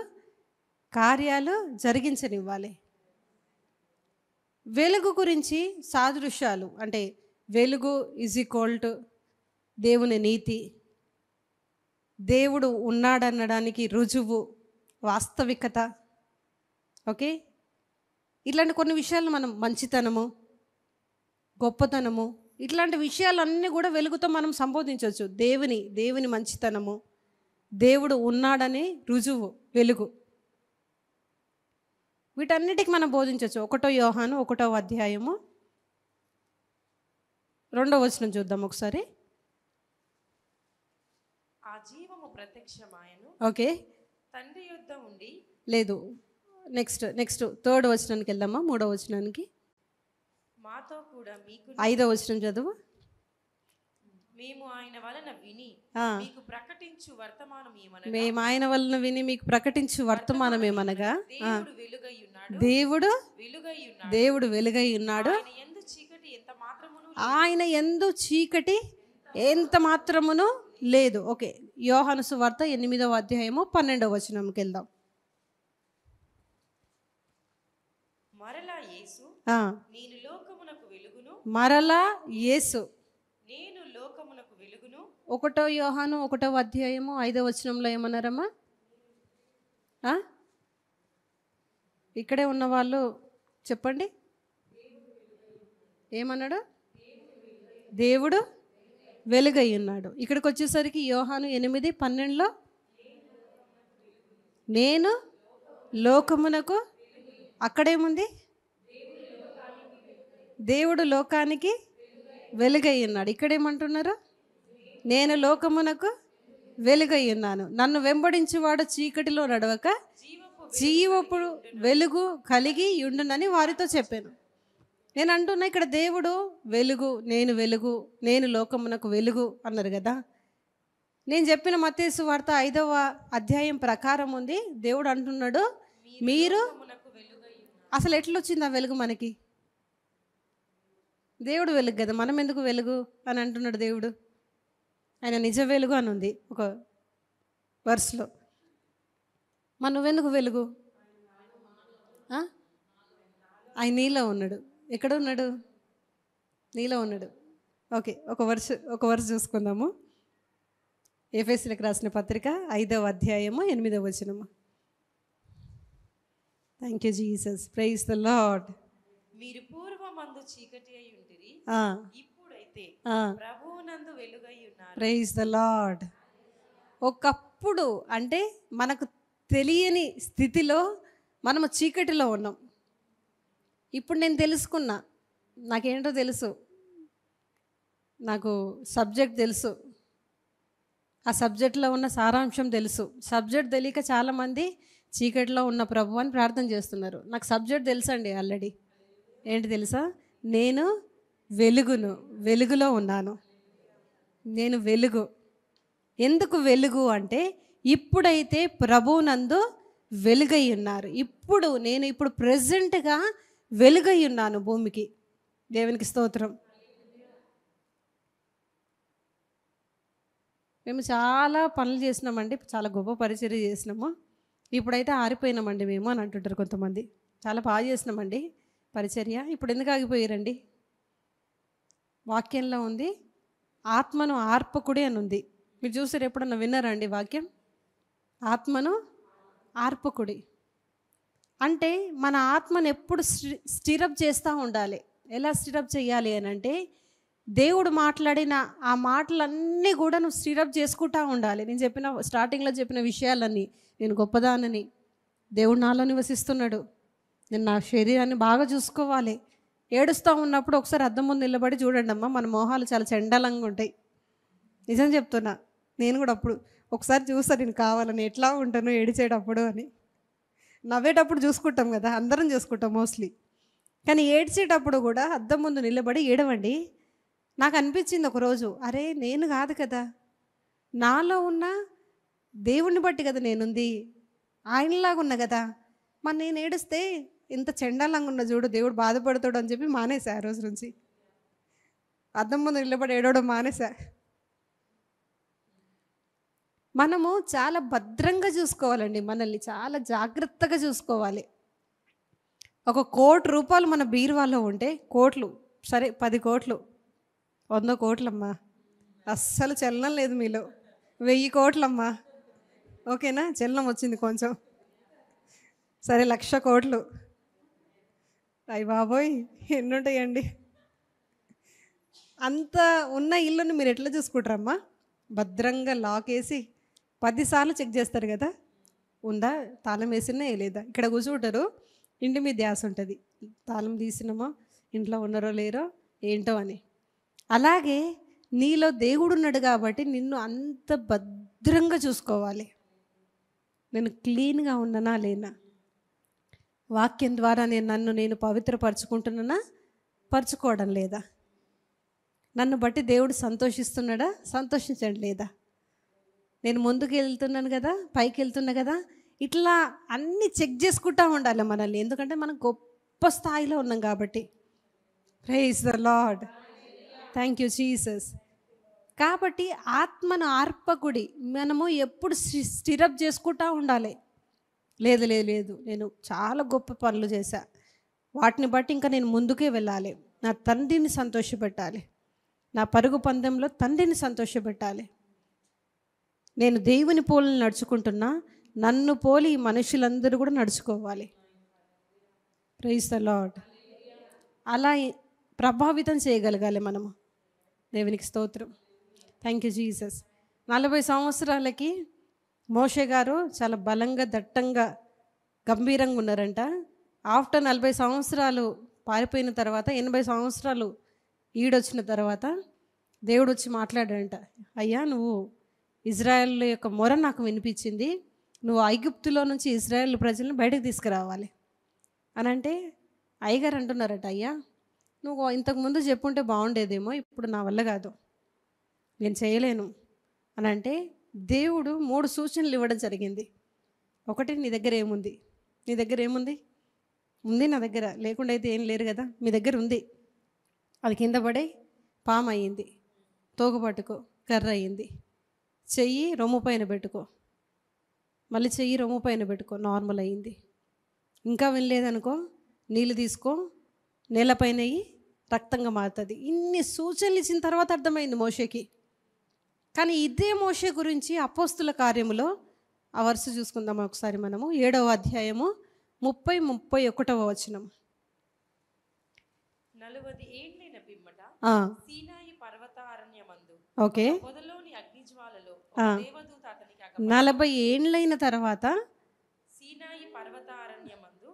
[SPEAKER 1] కార్యాలు జరిగించనివ్వాలి. వెలుగు గురించి సాదృశ్యాలు అంటే, వెలుగు ఈజ్ ఈక్వల్ టు దేవుని నీతి, దేవుడు ఉన్నాడనడానికి రుజువు, వాస్తవికత. ఓకే, ఇట్లాంటి కొన్ని విషయాలు మనం, మంచితనము, గొప్పతనము, ఇట్లాంటి విషయాలన్నీ కూడా వెలుగుతో మనం సంబోధించవచ్చు. దేవుని మంచితనము, దేవుడు ఉన్నాడని రుజువు వెలుగు. వీటన్నిటికి మనం బోధించవచ్చు. 1 యోహాను 1వ అధ్యాయము 2వ వచనం చూద్దాం ఒకసారి.
[SPEAKER 2] ఆ జీవము ప్రత్యక్షమాయను.
[SPEAKER 1] ఓకే,
[SPEAKER 2] తండ్రి యొద్ద ఉండి.
[SPEAKER 1] లేదు, నెక్స్ట్ 3వ వచనానికి వెళ్దామా? 3వ వచనానికి.
[SPEAKER 2] మాతో కూడా మీకు
[SPEAKER 1] 5వ వచనం చదువు.
[SPEAKER 2] మేము ఆయన వలన విని మీకు ప్రకటించు వర్తమానం ఏమనగా,
[SPEAKER 1] మేము ఆయన వలన విని మీకు ప్రకటించు వర్తమానం ఏమనగా,
[SPEAKER 2] దేవుడు వెలుగై ఉన్నాడు.
[SPEAKER 1] దేవుడు వెలుగై ఉన్నాడు. ఆయన యందు చీకటి ఎంత మాత్రమును లేదు. ఓకే, యోహాను సువార్త 8వ అధ్యాయము 12వ వచనంకి వెళ్దాం.
[SPEAKER 2] మరలా యేసు నేను లోకమునకు వెలుగును.
[SPEAKER 1] మరలా యేసు
[SPEAKER 2] నేను లోకమునకు వెలుగును.
[SPEAKER 1] 1 యోహాను 1వ అధ్యాయము 5వ వచనంలో ఏమన్నారమ్మా? ఇక్కడే ఉన్న వాళ్ళు చెప్పండి, ఏమన్నాడు? దేవుడు వెలుగై ఉన్నాడు. ఇక్కడికి వచ్చేసరికి యోహాను 8:12లో నేను లోకమునకు, అక్కడేముంది? దేవుడు లోకానికి వెలుగై ఉన్నాడు. ఇక్కడేమంటున్నారు? నేను లోకమునకు వెలుగై ఉన్నాను. నన్ను వెంబడించేవాడు చీకటిలో నడవక జీవపు వెలుగు కలిగి ఉండునని వారితో చెప్పాను. నేను అంటున్నా, ఇక్కడ దేవుడు వెలుగు, నేను లోకమునకు వెలుగు అన్నారు కదా. నేను చెప్పిన మత్తయి సువార్త 5వ అధ్యాయం ప్రకారం ఉంది. దేవుడు అంటున్నాడు, మీరు అసలు ఎట్లొచ్చింది ఆ వెలుగు మనకి? దేవుడు వెలుగు కదా, మనం ఎందుకు వెలుగు అని అంటున్నాడు దేవుడు. ఆయన నిజ వెలుగు అని ఉంది ఒక వర్స్లో. మరి నువ్వెందుకు వెలుగు? ఆయన నీలో ఉన్నాడు. ఎక్కడ ఉన్నాడు? నీలో ఉన్నాడు. ఓకే, ఒక వర్స్ చూసుకుందాము. ఎఫెసీయులకు రాసిన పత్రిక 5వ అధ్యాయము 8వ వచనము. Thank you Jesus, praise the lord.
[SPEAKER 2] మీరు పూర్వమందు చీకటి అయి ఉంటిరి, ఇప్పుడైతే ప్రభువునందు వెలుగై ఉన్నారు.
[SPEAKER 1] Praise the lord. ఒకప్పుడు అంటే మనకు తెలియని స్థితిలో మనము చీకటిలో ఉన్నాం. ఇప్పుడు నేను తెలుసుకున్నా, నాకేంటో తెలుసు. నాకు సబ్జెక్ట్ తెలుసు, ఆ సబ్జెక్ట్లో ఉన్న సారాంశం తెలుసు. సబ్జెక్ట్ తెలియక చాలామంది చీకటిలో ఉన్న ప్రభు అని ప్రార్థన చేస్తున్నారు. నాకు సబ్జెక్ట్ తెలుసండి ఆల్రెడీ. ఏంటి తెలుసా? నేను వెలుగులో ఉన్నాను. నేను వెలుగు. ఎందుకు వెలుగు అంటే, ఇప్పుడైతే ప్రభువునందు వెలుగై ఉన్నారు. నేను ఇప్పుడు ప్రెజెంట్గా వెలుగై ఉన్నాను భూమికి. దేవునికి స్తోత్రం. మేము చాలా పనులు చేసినామండి, చాలా గొప్ప పరిచర్య చేసినాము. ఇప్పుడైతే ఆరిపోయినామండి మేము అని అంటుంటారు కొంతమంది. చాలా బాగా చేసినామండి పరిచర్య. ఇప్పుడు ఎందుకు ఆగిపోయారండి? వాక్యంలో ఉంది, ఆత్మను ఆర్పకుడి అని ఉంది. మీరు చూసారు, ఎప్పుడన్నా విన్నారా అండి వాక్యం? ఆత్మను ఆర్పకుడి అంటే మన ఆత్మను ఎప్పుడు స్టిరప్ చేస్తూ ఉండాలి. ఎలా స్టిరప్ చేయాలి అని అంటే, దేవుడు మాట్లాడిన ఆ మాటలన్నీ కూడా నువ్వు స్టిరప్ చేసుకుంటూ ఉండాలి. నేను స్టార్టింగ్లో చెప్పిన విషయాలన్నీ, నేను గొప్పదానని, దేవుడు నాలో నివసిస్తున్నాడు, నేను నా శరీరాన్ని బాగా చూసుకోవాలి. ఏడుస్తూ ఉన్నప్పుడు ఒకసారి అద్దం ముందు నిలబడి చూడండి అమ్మా, మన మోహాలు చాలా చండాలంగా ఉంటాయి. నిజం చెప్తున్నా. నేను కూడా అప్పుడు ఒకసారి చూస్తా, నేను కావాలని ఎట్లా ఉంటాను ఏడిచేటప్పుడు అని. నవ్వేటప్పుడు చూసుకుంటాం కదా, అందరం చూసుకుంటాం మోస్ట్లీ. కానీ ఏడ్చేటప్పుడు కూడా అద్దం ముందు నిలబడి ఏడవండి. నాకు అనిపించింది ఒకరోజు, అరే నేను కాదు కదా, నాలో ఉన్న దేవుణ్ణి బట్టి కదా నేనుంది, ఆయనలాగా ఉన్నా కదా, మరి నేను ఏడిస్తే ఇంత చండాలంగా ఉన్న చూడు, దేవుడు బాధపడతాడు అని చెప్పి మానేసా. ఆ రోజు నుంచి అద్దం ముందు నిలబడి ఏడవడం మానేసా. మనము చాలా భద్రంగా చూసుకోవాలండి, మనల్ని చాలా జాగ్రత్తగా చూసుకోవాలి. ఒక ₹1,00,00,000 మన బీరువాలో ఉంటే, కోట్లు సరే 10 కోట్లు, 100 కోట్లమ్మా, అస్సలు చలనం లేదు మీలో. 1000 కోట్లమ్మా, ఓకేనా? చలనం వచ్చింది కొంచెం. సరే 1,00,000 కోట్లు, అయ్య బాబోయ్ ఎన్ని ఉంటాయండి. అంత ఉన్న ఇల్లుని మీరు ఎట్లా చూసుకుంటారమ్మా? భద్రంగా లాక్ వేసి 10 సార్లు చెక్ చేస్తారు కదా, ఉందా, తాళం వేసినా లేదా. ఇక్కడ కూర్చుంటారు, ఇంటి మీద ధ్యాస ఉంటుంది, తాళం తీసినామో, ఇంట్లో ఉన్నారో లేరో ఏంటో అని. అలాగే నీలో దేవుడు ఉన్నాడు కాబట్టి నిన్ను అంత భద్రంగా చూసుకోవాలి. నేను క్లీన్గా ఉన్నానా లేనా, వాక్యం ద్వారా నేను పవిత్రపరచుకుంటున్నానా, పరచుకోవడం లేదా, నన్ను బట్టి దేవుడు సంతోషిస్తున్నాడా, సంతోషించడం లేదా, నేను ముందుకు వెళ్తున్నాను కదా, పైకి వెళ్తున్నా కదా, ఇట్లా అన్నీ చెక్ చేసుకుంటూ ఉండాలి మనల్ని. ఎందుకంటే మనం గొప్ప స్థాయిలో ఉన్నాం కాబట్టి. Praise the lord, thank you Jesus. కాబట్టి ఆత్మను ఆర్పకుడి, మనము ఎప్పుడు స్టిరప్ చేసుకుంటూ ఉండాలి. లేదు లేదు లేదు, నేను చాలా గొప్ప పనులు చేశా, వాటిని బట్టి ఇంకా నేను ముందుకే వెళ్ళాలి, నా తండ్రిని సంతోషపెట్టాలి, నా పరుగు పందెంలో తండ్రిని సంతోషపెట్టాలి. నేను దేవుని పోలిని నడుచుకుంటున్నా, నన్ను పోలి ఈ మనుషులందరూ కూడా నడుచుకోవాలి. Praise the lord. అలా ప్రభావితం చేయగలగాలి మనము. దేవునికి స్తోత్రం, థ్యాంక్ యూ జీసస్. 40 సంవత్సరాలకి మోషే గారు చాలా బలంగా, దట్టంగా, గంభీరంగా ఉన్నారంట. ఆఫ్టర్ 40 సంవత్సరాలు పారిపోయిన తర్వాత, 80 సంవత్సరాలు ఈడొచ్చిన తర్వాత దేవుడు వచ్చి మాట్లాడాడంట, అయ్యా నువ్వు ఇజ్రాయెల్ యొక్క మొర నాకు వినిపించింది, నువ్వు ఐగుప్తులో నుంచి ఇజ్రాయెల్ ప్రజలను బయటకు తీసుకురావాలి అని అంటే, అయ్యగారు అంటున్నారట, అయ్యా నువ్వు ఇంతకుముందు చెప్పుంటే బాగుండేదేమో, ఇప్పుడు నా వల్ల కాదు, నేను చేయలేను అని అంటే, దేవుడు 3 సూచనలు ఇవ్వడం జరిగింది. ఒకటి, నీ దగ్గర ఏముంది, నీ దగ్గర ఏముంది, ఉంది నా దగ్గర, లేకుండా అయితే ఏం లేరు కదా, మీ దగ్గర ఉంది, అది కింద పడే పాము అయ్యింది, తోక పట్టుకో, కర్ర అయ్యింది, చెయ్యి రొమ్ము పైన పెట్టుకో, మళ్ళీ చెయ్యి రొమ్ము పైన పెట్టుకో, నార్మల్ అయ్యింది. ఇంకా వినలేదనుకో, నీళ్ళు తీసుకో, నేలపైన రక్తంగా మారుతుంది. ఇన్ని సూచనలు ఇచ్చిన తర్వాత అర్థమైంది మోషేకి. కానీ ఇదే మోషే గురించి అపోస్తుల కార్యములో ఆ వరుస చూసుకుందాం ఒకసారి మనము. 7వ అధ్యాయము 30-31వ వచనం.
[SPEAKER 2] 40 ఏండ్లైన పిమ్మట సీనాయి పర్వతారణ్యమందు
[SPEAKER 1] ఓకే,
[SPEAKER 2] పొదలోని అగ్నిజ్వాలలో దేవదూత అతనికి
[SPEAKER 1] 40 ఏండ్లైన తర్వాత
[SPEAKER 2] సీనాయి పర్వతారణ్యమందు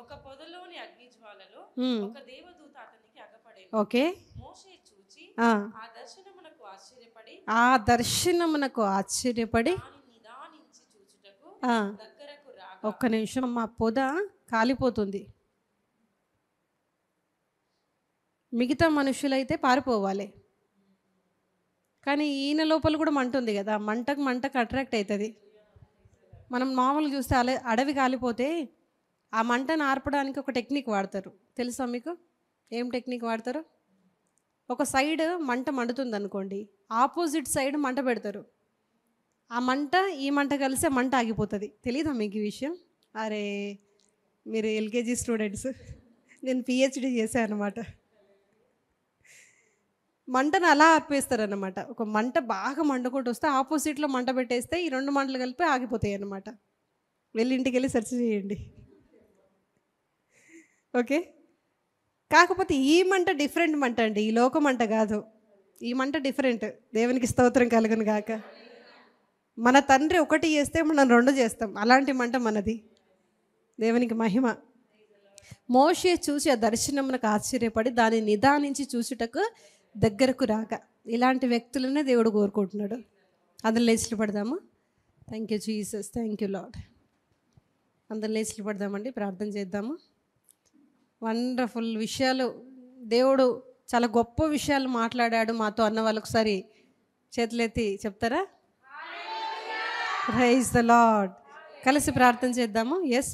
[SPEAKER 2] ఒక పొదలోని అగ్నిజ్వాలలో ఒక దేవదూత అతనికి అగపడెను.
[SPEAKER 1] ఓకే,
[SPEAKER 2] మోషే చూచి
[SPEAKER 1] ఆ,
[SPEAKER 2] ఆ దర్శనమునకు ఆశ్చర్యపడి
[SPEAKER 1] ఆ దర్శనమునకు ఆశ్చర్యపడి
[SPEAKER 2] దాని నిదానించి చూచుటకు
[SPEAKER 1] ఆ,
[SPEAKER 2] దగ్గరకు రాగా
[SPEAKER 1] ఒక్క నిమిషం, మా పొద కాలిపోతుంది. మిగతా మనుషులైతే పారిపోవాలి, కానీ ఈయన లోపల కూడా మంట ఉంది కదా, మంటకు అట్రాక్ట్ అవుతుంది. మనం మామూలుగా చూస్తే అడవి కాలిపోతే ఆ మంటను ఆర్పడానికి ఒక టెక్నిక్ వాడతారు, తెలుసా మీకు? ఏం టెక్నిక్ వాడతారు? ఒక సైడ్ మంట మండుతుంది అనుకోండి, ఆపోజిట్ సైడ్ మంట పెడతారు. ఆ మంట ఈ మంట కలిసే మంట ఆగిపోతుంది. తెలీదా మీకు ఈ విషయం? అరే, మీరు ఎల్కేజీ స్టూడెంట్స్, నేను పిహెచ్డి చేశాను అనమాట. మంటను అలా ఆర్పేస్తారన్నమాట. ఒక మంట బాగా మండుకుంటూ వస్తే ఆపోజిట్లో మంట పెట్టేస్తే ఈ రెండు మంటలు కలిపి ఆగిపోతాయి అన్నమాట. వెళ్ళి ఇంటికి వెళ్ళి సెర్చ్ చేయండి. ఓకే, కాకపోతే ఈ మంట డిఫరెంట్ మంట అండి, ఈ లోక మంట కాదు. ఈ మంట డిఫరెంట్. దేవునికి స్తోత్రం కలుగును గాక. మన తండ్రి ఒకటి చేస్తే మనం రెండు చేస్తాం, అలాంటి మంట మనది. దేవునికి మహిమ. మోషే చూసి ఆ దర్శనమునకు ఆశ్చర్యపడి దాన్ని నిదానించి చూచుటకు దగ్గరకు రాక. ఇలాంటి వ్యక్తులనే దేవుడు కోరుకుంటున్నాడు. అందరు లేచి పడదామా? Thank you Jesus, thank you Lord. అందరు లేచి పడదామండి, ప్రార్థన చేద్దాము. వండర్ఫుల్ విషయాలు, దేవుడు చాలా గొప్ప విషయాలు మాట్లాడాడు మాతో అన్న వాళ్ళు ఒకసారి చేతులెత్తి చెప్తారా? Praise the lord. కలిసి ప్రార్థన చేద్దాము. ఎస్.